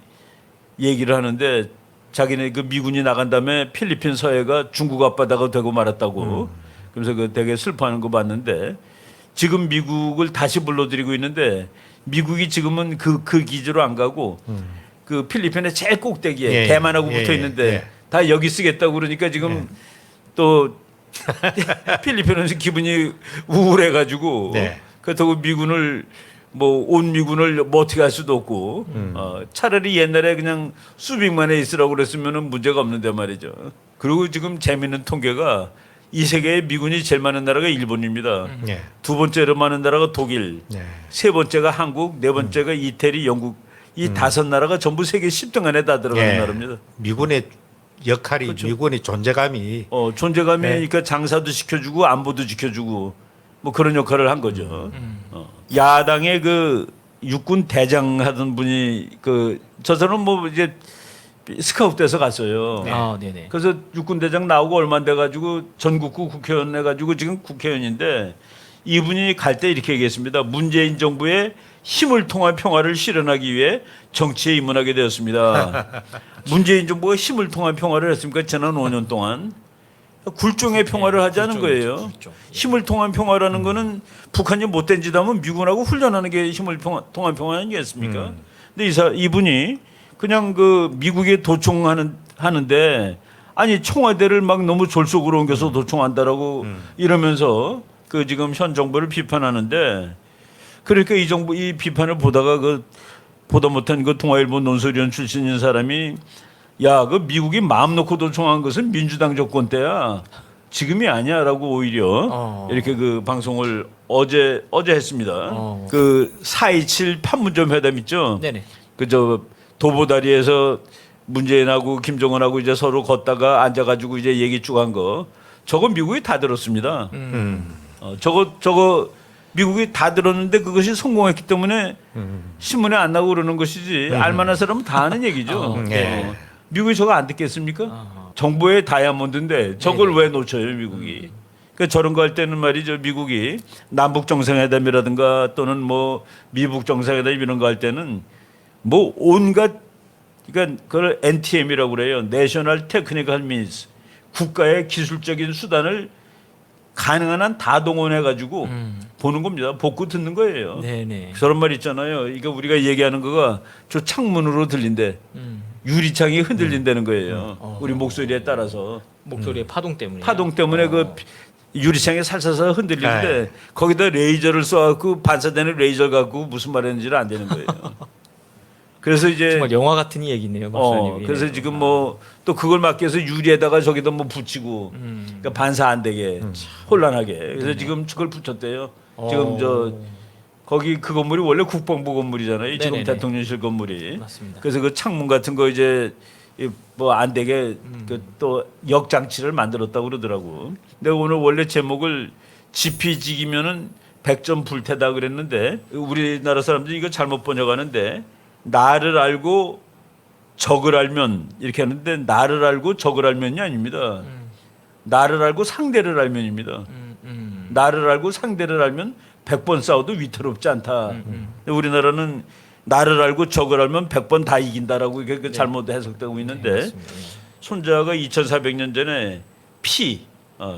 Speaker 2: 얘기를 하는데 자기네 그 미군이 나간 다음에 필리핀 서해가 중국 앞바다가 되고 말았다고. 그래서 그 되게 슬퍼하는 거 봤는데 지금 미국을 다시 불러들이고 있는데 미국이 지금은 그 기지로 안 가고 그 필리핀의 제일 꼭대기에
Speaker 3: 예,
Speaker 2: 대만하고
Speaker 3: 예,
Speaker 2: 붙어 있는데
Speaker 3: 예.
Speaker 2: 다 여기 쓰겠다고 그러니까 지금 또 필리핀은 기분이 우울해가지고
Speaker 3: 네.
Speaker 2: 그렇다고 미군을 뭐 온 미군을 뭐 어떻게 할 수도 없고 차라리 옛날에 그냥 수빅만에 있으라고 그랬으면은 문제가 없는데 말이죠. 그리고 지금 재밌는 통계가 이 세계에 미군이 제일 많은 나라가 일본입니다.
Speaker 3: 예.
Speaker 2: 두 번째로 많은 나라가 독일,
Speaker 3: 예.
Speaker 2: 세 번째가 한국, 네 번째가 이태리, 영국. 이 5나라가 전부 세계 10등 안에 다 들어가는
Speaker 3: 예.
Speaker 2: 나라입니다.
Speaker 3: 미군의 역할이
Speaker 2: 그렇죠.
Speaker 3: 미군의 존재감이
Speaker 2: 존재감이
Speaker 3: 네.
Speaker 2: 그러니까 장사도 지켜주고 안보도 지켜주고 뭐 그런 역할을 한 거죠. 야당의 그 육군 대장 하던 분이 저 사람은 뭐 이제 스카우트에서 갔어요.
Speaker 1: 네네.
Speaker 2: 그래서 육군 대장 나오고 얼마 안 돼가지고 전국구 국회의원 해가지고 지금 국회의원인데 이분이 갈 때 이렇게 얘기했습니다. 문재인 정부의 힘을 통한 평화를 실현하기 위해 정치에 입문하게 되었습니다. 문재인 정부가 힘을 통한 평화를 했습니까? 지난 5년 동안. 굴종의 평화를 하자는 거예요. 힘을 통한 평화라는 거는 북한이 못된 짓 하면 미군하고 훈련하는 게 힘을 통한 평화 아니겠습니까? 근데 이분이 그냥 그 미국에 도청하는데 아니 청와대를 막 너무 졸속으로 옮겨서 도청한다라고 이러면서 그 지금 현 정부를 비판하는데 그러니까 이 정부 이 비판을 보다가 그 보다 못한 그 동아일보 논설위원 출신인 사람이 야, 그 미국이 마음 놓고 도청한 것은 민주당 정권 때야. 지금이 아니야라고 오히려 이렇게 그 방송을 어제 했습니다. 그 4.27 판문점 회담 있죠.
Speaker 1: 네네.
Speaker 2: 그저 도보다리에서 문재인하고 김정은하고 이제 서로 걷다가 앉아가지고 이제 얘기 쭉 한 거. 저거 미국이 다 들었습니다. 저거 미국이 다 들었는데 그것이 성공했기 때문에 신문에 안 나오고 그러는 것이지 알만한 사람은 다 아는 얘기죠.
Speaker 3: 예.
Speaker 2: 미국이 저거 안 듣겠습니까? 정보의 다이아몬드인데 저걸 왜 놓쳐요 미국이? 그러니까 저런 거 할 때는 말이죠 미국이 남북 정상회담이라든가 또는 뭐 미북 정상회담 이런 거 할 때는 뭐 온갖 그러니까 그걸 NTM이라고 그래요. National Technical Means 국가의 기술적인 수단을 가능한 한 다 동원해 가지고 보는 겁니다. 복구 듣는 거예요.
Speaker 1: 네네.
Speaker 2: 저런 말 있잖아요. 이거 우리가 얘기하는 거가 저 창문으로 들린대. 유리창이 흔들린다는 거예요. 우리 목소리에 따라서
Speaker 1: 목소리의 파동 때문에.
Speaker 2: 파동 때문에 그 유리창이 살살살 흔들리는데
Speaker 3: 네.
Speaker 2: 거기다 레이저를 쏴갖고 반사되는 레이저 갖고 무슨 말했는지를 안 되는 거예요. 그래서 이제
Speaker 1: 정말 영화 같은 얘기네요, 박사님.
Speaker 2: 그래서 지금 뭐 또 그걸 막기 위해서 유리에다가 저기다 뭐 붙이고 그러니까 반사 안 되게 혼란하게 그래서 지금 그걸 붙였대요. 지금 저 거기 그 건물이 원래 국방부 건물이잖아요. 지금
Speaker 1: 네네네.
Speaker 2: 대통령실 건물이.
Speaker 1: 맞습니다.
Speaker 2: 그래서 그 창문 같은 거 이제 뭐 안 되게 그 또 역장치를 만들었다고 그러더라고. 근데 오늘 원래 제목을 지피지기면은 100점 불태다 그랬는데 우리나라 사람들이 이거 잘못 번역하는데 나를 알고 적을 알면 이렇게 하는데 나를 알고 적을 알면이 아닙니다. 나를 알고 상대를 알면입니다. 나를 알고 상대를 알면 100번 싸워도 위태롭지 않다. 근데 우리나라는 나를 알고 적을 알면 100번 다 이긴다라고 이게 그 잘못 해석되고 있는데
Speaker 1: 맞습니다.
Speaker 2: 손자가 2400년 전에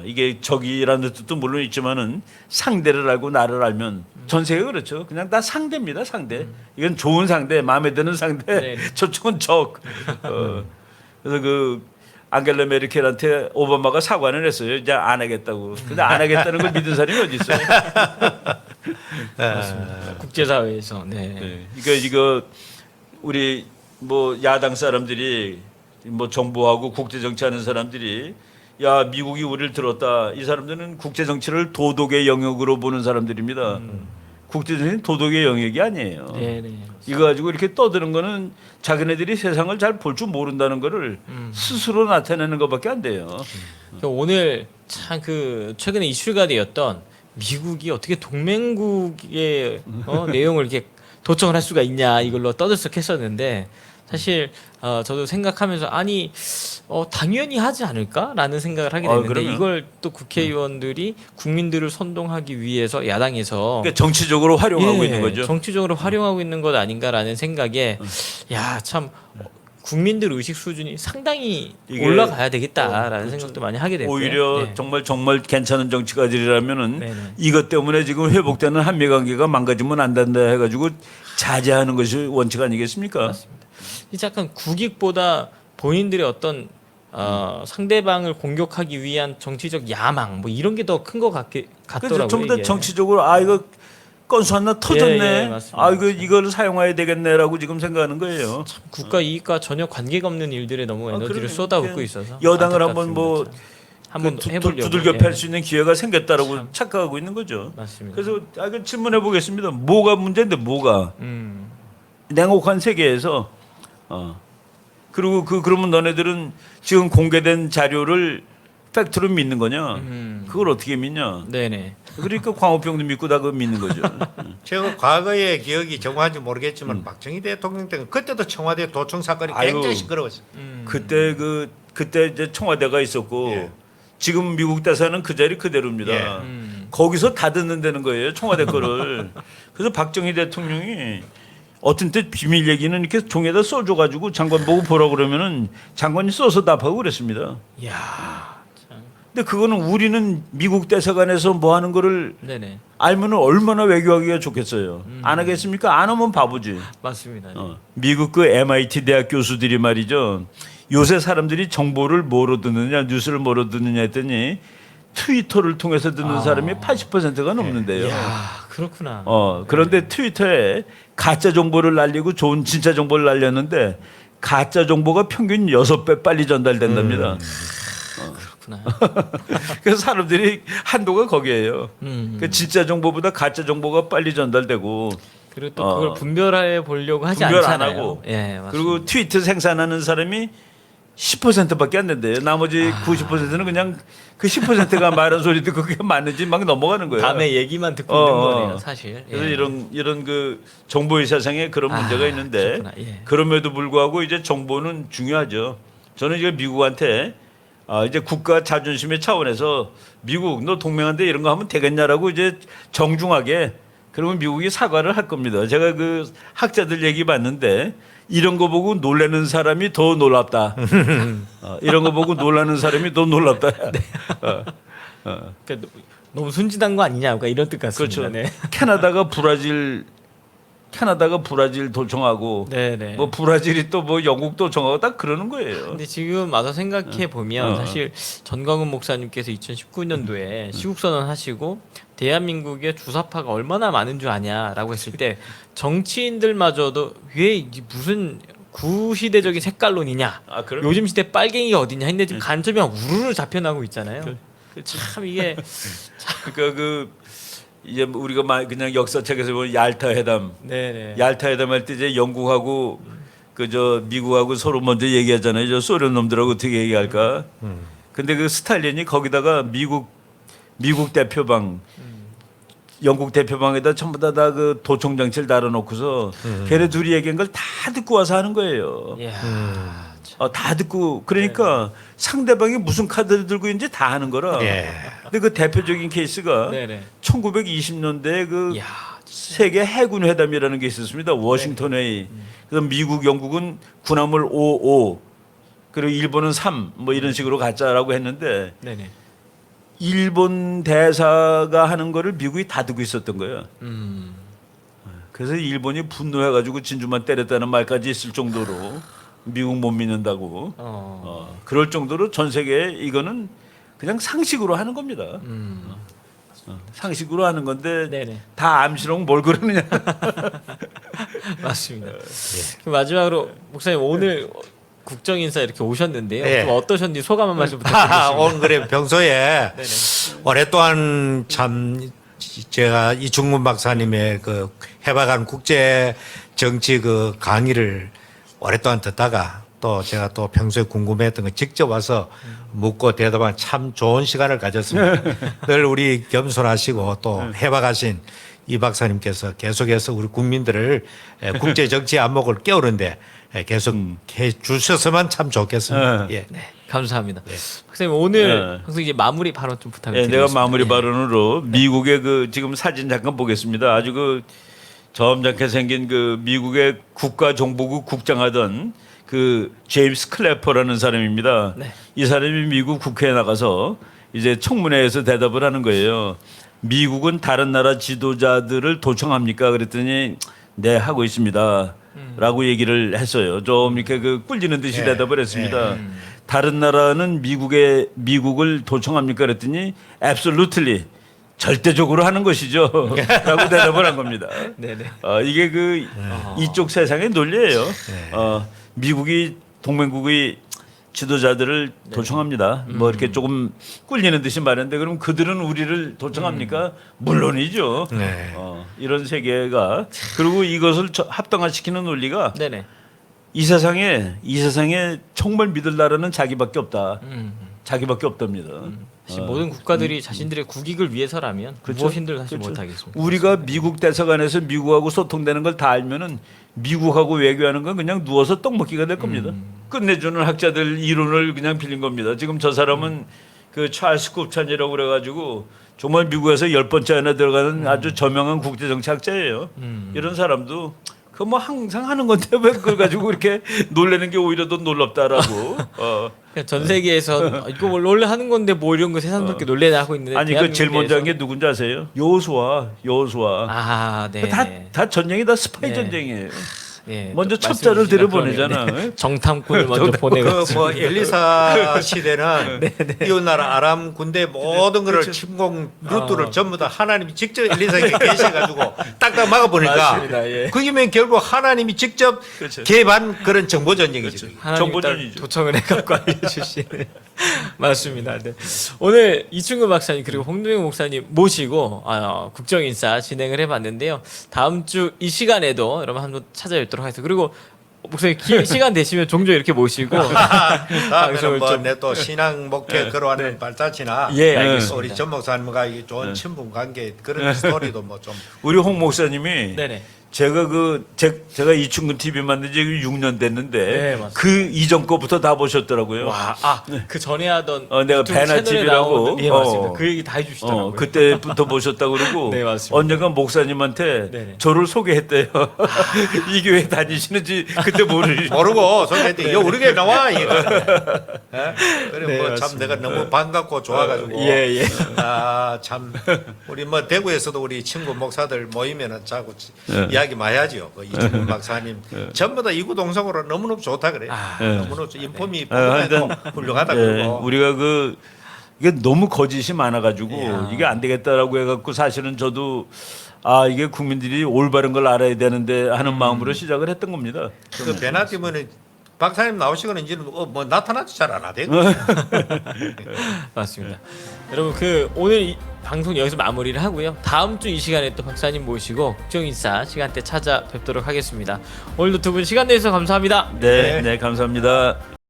Speaker 2: 이게 적이라는 뜻도 물론 있지만은 상대를 알고 나를 알면 전 세계가 그렇죠. 그냥 다 상대입니다. 상대. 이건 좋은 상대, 마음에 드는 상대.
Speaker 1: 네.
Speaker 2: 저쪽은 적. 그래서 그 앙겔라 메르켈한테 오바마가 사과는 했어요. 이제 안 하겠다고. 근데 안 하겠다는 걸 믿은 사람이 어디 있어요?
Speaker 1: 맞습니다. 국제사회에서
Speaker 2: 네. 그러니까 이거 우리 뭐 야당 사람들이 뭐 정부하고 국제 정치하는 사람들이 야 미국이 우리를 들었다. 이 사람들은 국제 정치를 도덕의 영역으로 보는 사람들입니다. 국제 정치는 도덕의 영역이 아니에요.
Speaker 1: 네네.
Speaker 2: 이거 가지고 이렇게 떠드는 거는 자기네들이 세상을 잘 볼 줄 모른다는 거를 스스로 나타내는 것밖에 안 돼요.
Speaker 1: 오늘 참 그 최근에 이슈가 되었던 미국이 어떻게 동맹국의 내용을 이렇게 도청을 할 수가 있냐 이걸로 떠들썩했었는데 사실 저도 생각하면서 아니 당연히 하지 않을까라는 생각을 하게 됐는데
Speaker 2: 그러면.
Speaker 1: 이걸 또 국회의원들이 국민들을 선동하기 위해서 야당에서
Speaker 2: 그러니까 정치적으로 활용하고 있는 거죠.
Speaker 1: 정치적으로 활용하고 있는 것 아닌가라는 생각에 야 참 국민들 의식 수준이 상당히
Speaker 2: 이게
Speaker 1: 올라가야 되겠다라는
Speaker 2: 그렇죠.
Speaker 1: 생각도 많이 하게 됐고요.
Speaker 2: 오히려
Speaker 1: 네.
Speaker 2: 정말 괜찮은 정치가들이라면은
Speaker 1: 네네.
Speaker 2: 이것 때문에 지금 회복되는 한미 관계가 망가지면 안 된다 해가지고 자제하는 것이 원칙 아니겠습니까?
Speaker 1: 맞습니다. 이제 약간 국익보다 본인들의 어떤 상대방을 공격하기 위한 정치적 야망 뭐 이런 게 더 큰 것 같더라고요.
Speaker 2: 전부 다
Speaker 1: 이게.
Speaker 2: 정치적으로 이거 건수 하나 터졌네.
Speaker 1: 예, 맞습니다.
Speaker 2: 이걸 사용해야 되겠네라고 지금 생각하는 거예요.
Speaker 1: 국가 이익과 전혀 관계가 없는 일들에 너무 에너지를
Speaker 2: 그러네.
Speaker 1: 쏟아붓고 있어서
Speaker 2: 여당을 한번 뭐
Speaker 1: 한번 해보려고
Speaker 2: 두들겨
Speaker 1: 예.
Speaker 2: 팰 수 있는 기회가 생겼다라고 착각하고 있는 거죠.
Speaker 1: 맞습니다.
Speaker 2: 그래서 그 질문해 보겠습니다. 뭐가 문제인데 뭐가 냉혹한 세계에서 그리고 그러면 너네들은 지금 공개된 자료를 팩트로 믿는 거냐? 그걸 어떻게 믿냐?
Speaker 1: 네네.
Speaker 2: 그러니까 광우병도 믿고 다 그거 믿는 거죠.
Speaker 3: 제가 과거의 기억이 정확한지 모르겠지만 박정희 대통령 때는 그때도 청와대 도청 사건이
Speaker 2: 아이고.
Speaker 3: 굉장히 시끄러웠어요.
Speaker 2: 그때 이제 청와대가 있었고
Speaker 3: 예.
Speaker 2: 지금 미국 대사는 그 자리 그대로입니다.
Speaker 3: 예.
Speaker 2: 거기서 다 듣는다는 거예요. 청와대 거를. 그래서 박정희 대통령이 어떤 때 비밀 얘기는 이렇게 종에다 써줘가지고 장관 보고 보라 그러면은 장관이 써서 답하고 그랬습니다.
Speaker 1: 이야.
Speaker 2: 근데 그거는 우리는 미국 대사관에서 뭐 하는 거를
Speaker 1: 네네.
Speaker 2: 알면은 얼마나 외교하기가 좋겠어요. 안 하겠습니까? 안 하면 바보지.
Speaker 1: 맞습니다.
Speaker 2: 미국 그 MIT 대학 교수들이 말이죠. 요새 사람들이 정보를 뭐로 듣느냐, 뉴스를 뭐로 듣느냐 했더니 트위터를 통해서 듣는 사람이 80%가 넘는데요.
Speaker 1: 이야, 그렇구나.
Speaker 2: 그런데 트위터에 가짜 정보를 날리고 좋은 진짜 정보를 날렸는데 가짜 정보가 평균 6배 빨리 전달된답니다.
Speaker 1: 그렇구나.
Speaker 2: 그래서 사람들이 한도가 거기에요. 그 진짜 정보보다 가짜 정보가 빨리 전달되고
Speaker 1: 그리고 또 그걸 분별해 보려고 하지
Speaker 2: 분별
Speaker 1: 않잖아요.
Speaker 2: 안 하고
Speaker 1: 예, 맞습니다.
Speaker 2: 그리고 트위터 생산하는 사람이 10%밖에 안 된대요. 나머지 90%는 그냥 그 10%가 말한 소리 듣고 그게 맞는지 막 넘어가는 거예요.
Speaker 1: 남의 얘기만 듣고 있는 거네요, 사실.
Speaker 2: 그래서
Speaker 1: 예.
Speaker 2: 이런 그 정보의 세상에 그런 문제가 있는데
Speaker 1: 그렇구나. 예.
Speaker 2: 그럼에도 불구하고 이제 정보는 중요하죠. 저는 이제 미국한테 이제 국가 자존심의 차원에서 미국 너 동맹한테 이런 거 하면 되겠냐라고 이제 정중하게 그러면 미국이 사과를 할 겁니다. 제가 그 학자들 얘기 봤는데 이런 거 보고 놀라는 사람이 더 놀랍다. 이런 거 보고 놀라는 사람이 더 놀랍다.
Speaker 1: 그러니까 너무 순진한 거 아니냐, 그러니까 이런 뜻 같습니다.
Speaker 2: 그렇죠.
Speaker 1: 네.
Speaker 2: 캐나다가 브라질 도청하고
Speaker 1: 네네.
Speaker 2: 뭐 브라질이 또 뭐 영국 도청하고 딱 그러는 거예요.
Speaker 1: 근데 지금 와서 생각해 보면 사실 전광훈 목사님께서 2019년도에 시국선언 하시고 대한민국의 주사파가 얼마나 많은 줄 아냐라고 했을 때 정치인들마저도 왜 이게 무슨 구시대적인 색깔론이냐,
Speaker 2: 그럼
Speaker 1: 요즘 시대 빨갱이가 어디냐 했는데 지금 간첩이 막 우르르 잡혀나고 있잖아요. 참 이게
Speaker 2: 그러니까 이제 우리가 그냥 역사책에서 보면 얄타 회담,
Speaker 1: 네네.
Speaker 2: 얄타 회담 할 때 이제 영국하고 미국하고 서로 먼저 얘기하잖아요. 저 소련 놈들하고 어떻게 얘기할까? 근데 그 스탈린이 거기다가 미국 대표방, 영국 대표방에다 전부 다 그 도청 장치를 달아놓고서 걔네 둘이 얘기한 걸 다 듣고 와서 하는 거예요.
Speaker 1: 이야, 참.
Speaker 2: 다 듣고 그러니까 상대방이 무슨 카드를 들고 있는지 다 하는 거라.
Speaker 3: 예.
Speaker 2: 근데 그 대표적인 케이스가
Speaker 1: 네네.
Speaker 2: 1920년대에 그
Speaker 1: 이야,
Speaker 2: 세계 해군 회담이라는 게 있었습니다. 워싱턴 회의. 그래서 미국, 영국은 군함을 5 그리고 일본은 3 뭐 이런 식으로 가자라고 했는데
Speaker 1: 네네.
Speaker 2: 일본 대사가 하는 거를 미국이 다 듣고 있었던 거예요. 그래서 일본이 분노해가지고 진주만 때렸다는 말까지 있을 정도로 미국 못 믿는다고. 그럴 정도로 전 세계에 이거는 그냥 상식으로 하는 겁니다. 상식으로 하는 건데
Speaker 1: 네네.
Speaker 2: 다 암시롱 뭘 그러느냐.
Speaker 1: 맞습니다. 그럼 마지막으로 목사님 오늘 국정인사 이렇게 오셨는데요.
Speaker 3: 네.
Speaker 1: 좀 어떠셨는지 소감 한 말씀 부탁드리겠습니다.
Speaker 3: 오늘 그래 평소에
Speaker 1: 네네.
Speaker 3: 오랫동안 참 제가 이충문 박사님의 그 해박한 국제 정치 그 강의를 오랫동안 듣다가 또 제가 또 평소에 궁금했던 거 직접 와서 묻고 대답한 참 좋은 시간을 가졌습니다. 늘 우리 겸손하시고 또 해박하신 이 박사님께서 계속해서 우리 국민들을 국제 정치 안목을 깨우는데 계속 해 주셨으면 참 좋겠습니다. 예.
Speaker 1: 네, 감사합니다. 박사님 오늘
Speaker 2: 네.
Speaker 1: 방송 이제 마무리 발언 좀
Speaker 2: 네,
Speaker 1: 부탁드리겠습니다.
Speaker 2: 내가 마무리 발언으로 미국의 그 지금 사진 잠깐 보겠습니다. 아주 그 점잖게 생긴 그 미국의 국가정보국 국장하던 그 제임스 클래퍼라는 사람입니다.
Speaker 1: 네.
Speaker 2: 이 사람이 미국 국회에 나가서 이제 청문회에서 대답을 하는 거예요. 미국은 다른 나라 지도자들을 도청합니까? 그랬더니 네 하고 있습니다. 라고 얘기를 했어요. 좀 이렇게 그 꿀리는 듯이 대답을 했습니다. 다른 나라는 미국을 도청합니까? 그랬더니 absolutely 절대적으로 하는 것이죠. 라고 대답을 한 겁니다.
Speaker 1: 네네.
Speaker 2: 이게 그 이쪽 세상의 논리예요. 미국이 동맹국의 지도자들을 도청합니다. 뭐 이렇게 조금 꿀리는 듯이 말했는데 그럼 그들은 우리를 도청합니까? 물론이죠.
Speaker 3: 네.
Speaker 2: 이런 세계가 그리고 이것을 합당화시키는 논리가
Speaker 1: 네네.
Speaker 2: 이 세상에 정말 믿을 나라는 자기밖에 없다. 자기밖에 없답니다.
Speaker 1: 사실 모든 국가들이 자신들의 국익을 위해서라면 무엇인들 사실 못하겠습니다.
Speaker 2: 우리가 미국 대사관에서 미국하고 소통되는 걸 다 알면은 미국하고 외교하는 건 그냥 누워서 떡 먹기가 될 겁니다. 끝내주는 학자들 이론을 그냥 빌린 겁니다. 지금 저 사람은 그 찰스 굽찬이라고 그래가지고 정말 미국에서 10번째 안에 들어가는 아주 저명한 국제정치학자예요. 이런 사람도 그 뭐 항상 하는 건데 왜 그걸 가지고 이렇게 놀라는 게 오히려 더 놀랍다라고.
Speaker 1: 그냥 전 세계에서 이거 원래 하는 건데 뭐 이런 거 세상스럽게 놀래나 하고 있는데
Speaker 2: 아니 그 제일 먼저 한 게 누군지 아세요? 여호수아.
Speaker 1: 아, 네.
Speaker 2: 다 전쟁이 다 스파이
Speaker 1: 네.
Speaker 2: 전쟁이에요.
Speaker 1: 네,
Speaker 2: 먼저
Speaker 1: 또
Speaker 2: 첩자를
Speaker 1: 말씀해 주시니까
Speaker 2: 들여보내잖아.
Speaker 1: 그러네요. 정탐꾼을 먼저 보내고
Speaker 3: 그 뭐 엘리사 시대는 이웃나라 아람 군대 모든 거를 침공 루트를 전부 다 하나님이 직접 엘리사에게 계셔가지고 딱딱 막아보니까
Speaker 1: 맞습니다. 예.
Speaker 3: 그게면 결국 하나님이 직접 개입한 그런 정보 전쟁이죠.
Speaker 1: 하나님
Speaker 2: 정보전이죠.
Speaker 1: 도청을 해갖고 알려주시는 맞습니다. 네. 오늘 이충근 박사님 그리고 홍동영 목사님 모시고 국정인사 진행을 해봤는데요. 다음 주 이 시간에도 여러분 한번 찾아뵙도록 하겠습니다. 그리고 목사님 시간 되시면 종종 이렇게 모시고
Speaker 3: 다음에는
Speaker 1: 방송을
Speaker 3: 뭐
Speaker 1: 좀-
Speaker 3: 내 또 신앙 목회 걸어가는 발자취나
Speaker 1: 예, 알겠습니다.
Speaker 3: 우리 전 목사님과 이 좋은 친분 관계 그런 스토리도 뭐 좀
Speaker 2: 우리 홍 목사님이
Speaker 1: 네네.
Speaker 2: 제가 제가 이충근 TV 만든 지 6년 됐는데
Speaker 1: 네, 맞습니다.
Speaker 2: 그 이전 거부터 다 보셨더라고요.
Speaker 1: 와, 그 전에 하던
Speaker 2: 내가
Speaker 1: 유튜브
Speaker 2: 배나
Speaker 1: 채널에
Speaker 2: TV라고
Speaker 1: 나오는- 예, 맞습니다. 그 얘기 다 해주시더라고요.
Speaker 2: 그때부터 보셨다고 그러고
Speaker 1: 네, 맞습니다.
Speaker 2: 언젠가 목사님한테
Speaker 1: 네네.
Speaker 2: 저를 소개했대요. 이 교회 다니시는지 그때
Speaker 3: 모르고 소개했더니 요 우리 교회 나와 이거. 예? 그래
Speaker 1: 네,
Speaker 3: 뭐 참
Speaker 1: 맞습니다.
Speaker 3: 내가 너무 반갑고 좋아가지고
Speaker 1: 예.
Speaker 3: 참 우리 뭐 대구에서도 우리 친구 목사들 모이면은 자꾸
Speaker 2: 예.
Speaker 3: 이야기 많이 하죠. 그 이준문 박사님 전부 다 이구동성으로 너무너무 좋다 그래. 너무너무 인품이
Speaker 2: 하여튼,
Speaker 3: 훌륭하다
Speaker 2: 예,
Speaker 3: 그러고.
Speaker 2: 우리가 이게 너무 거짓이 많아가지고 이게 안 되겠다라고 해갖고 사실은 저도 이게 국민들이 올바른 걸 알아야 되는데 하는 마음으로 시작을 했던 겁니다.
Speaker 3: 그 베나티면은 박사님 나오시고는 이제는 뭐 나타나지 잘 안 하대.
Speaker 1: 맞습니다. 여러분 오늘 이 방송 여기서 마무리를 하고요. 다음 주 이 시간에 또 박사님 모시고 국정인사 시간대 찾아뵙도록 하겠습니다. 오늘도 두 분 시간 내주셔서 감사합니다.
Speaker 2: 네, 감사합니다.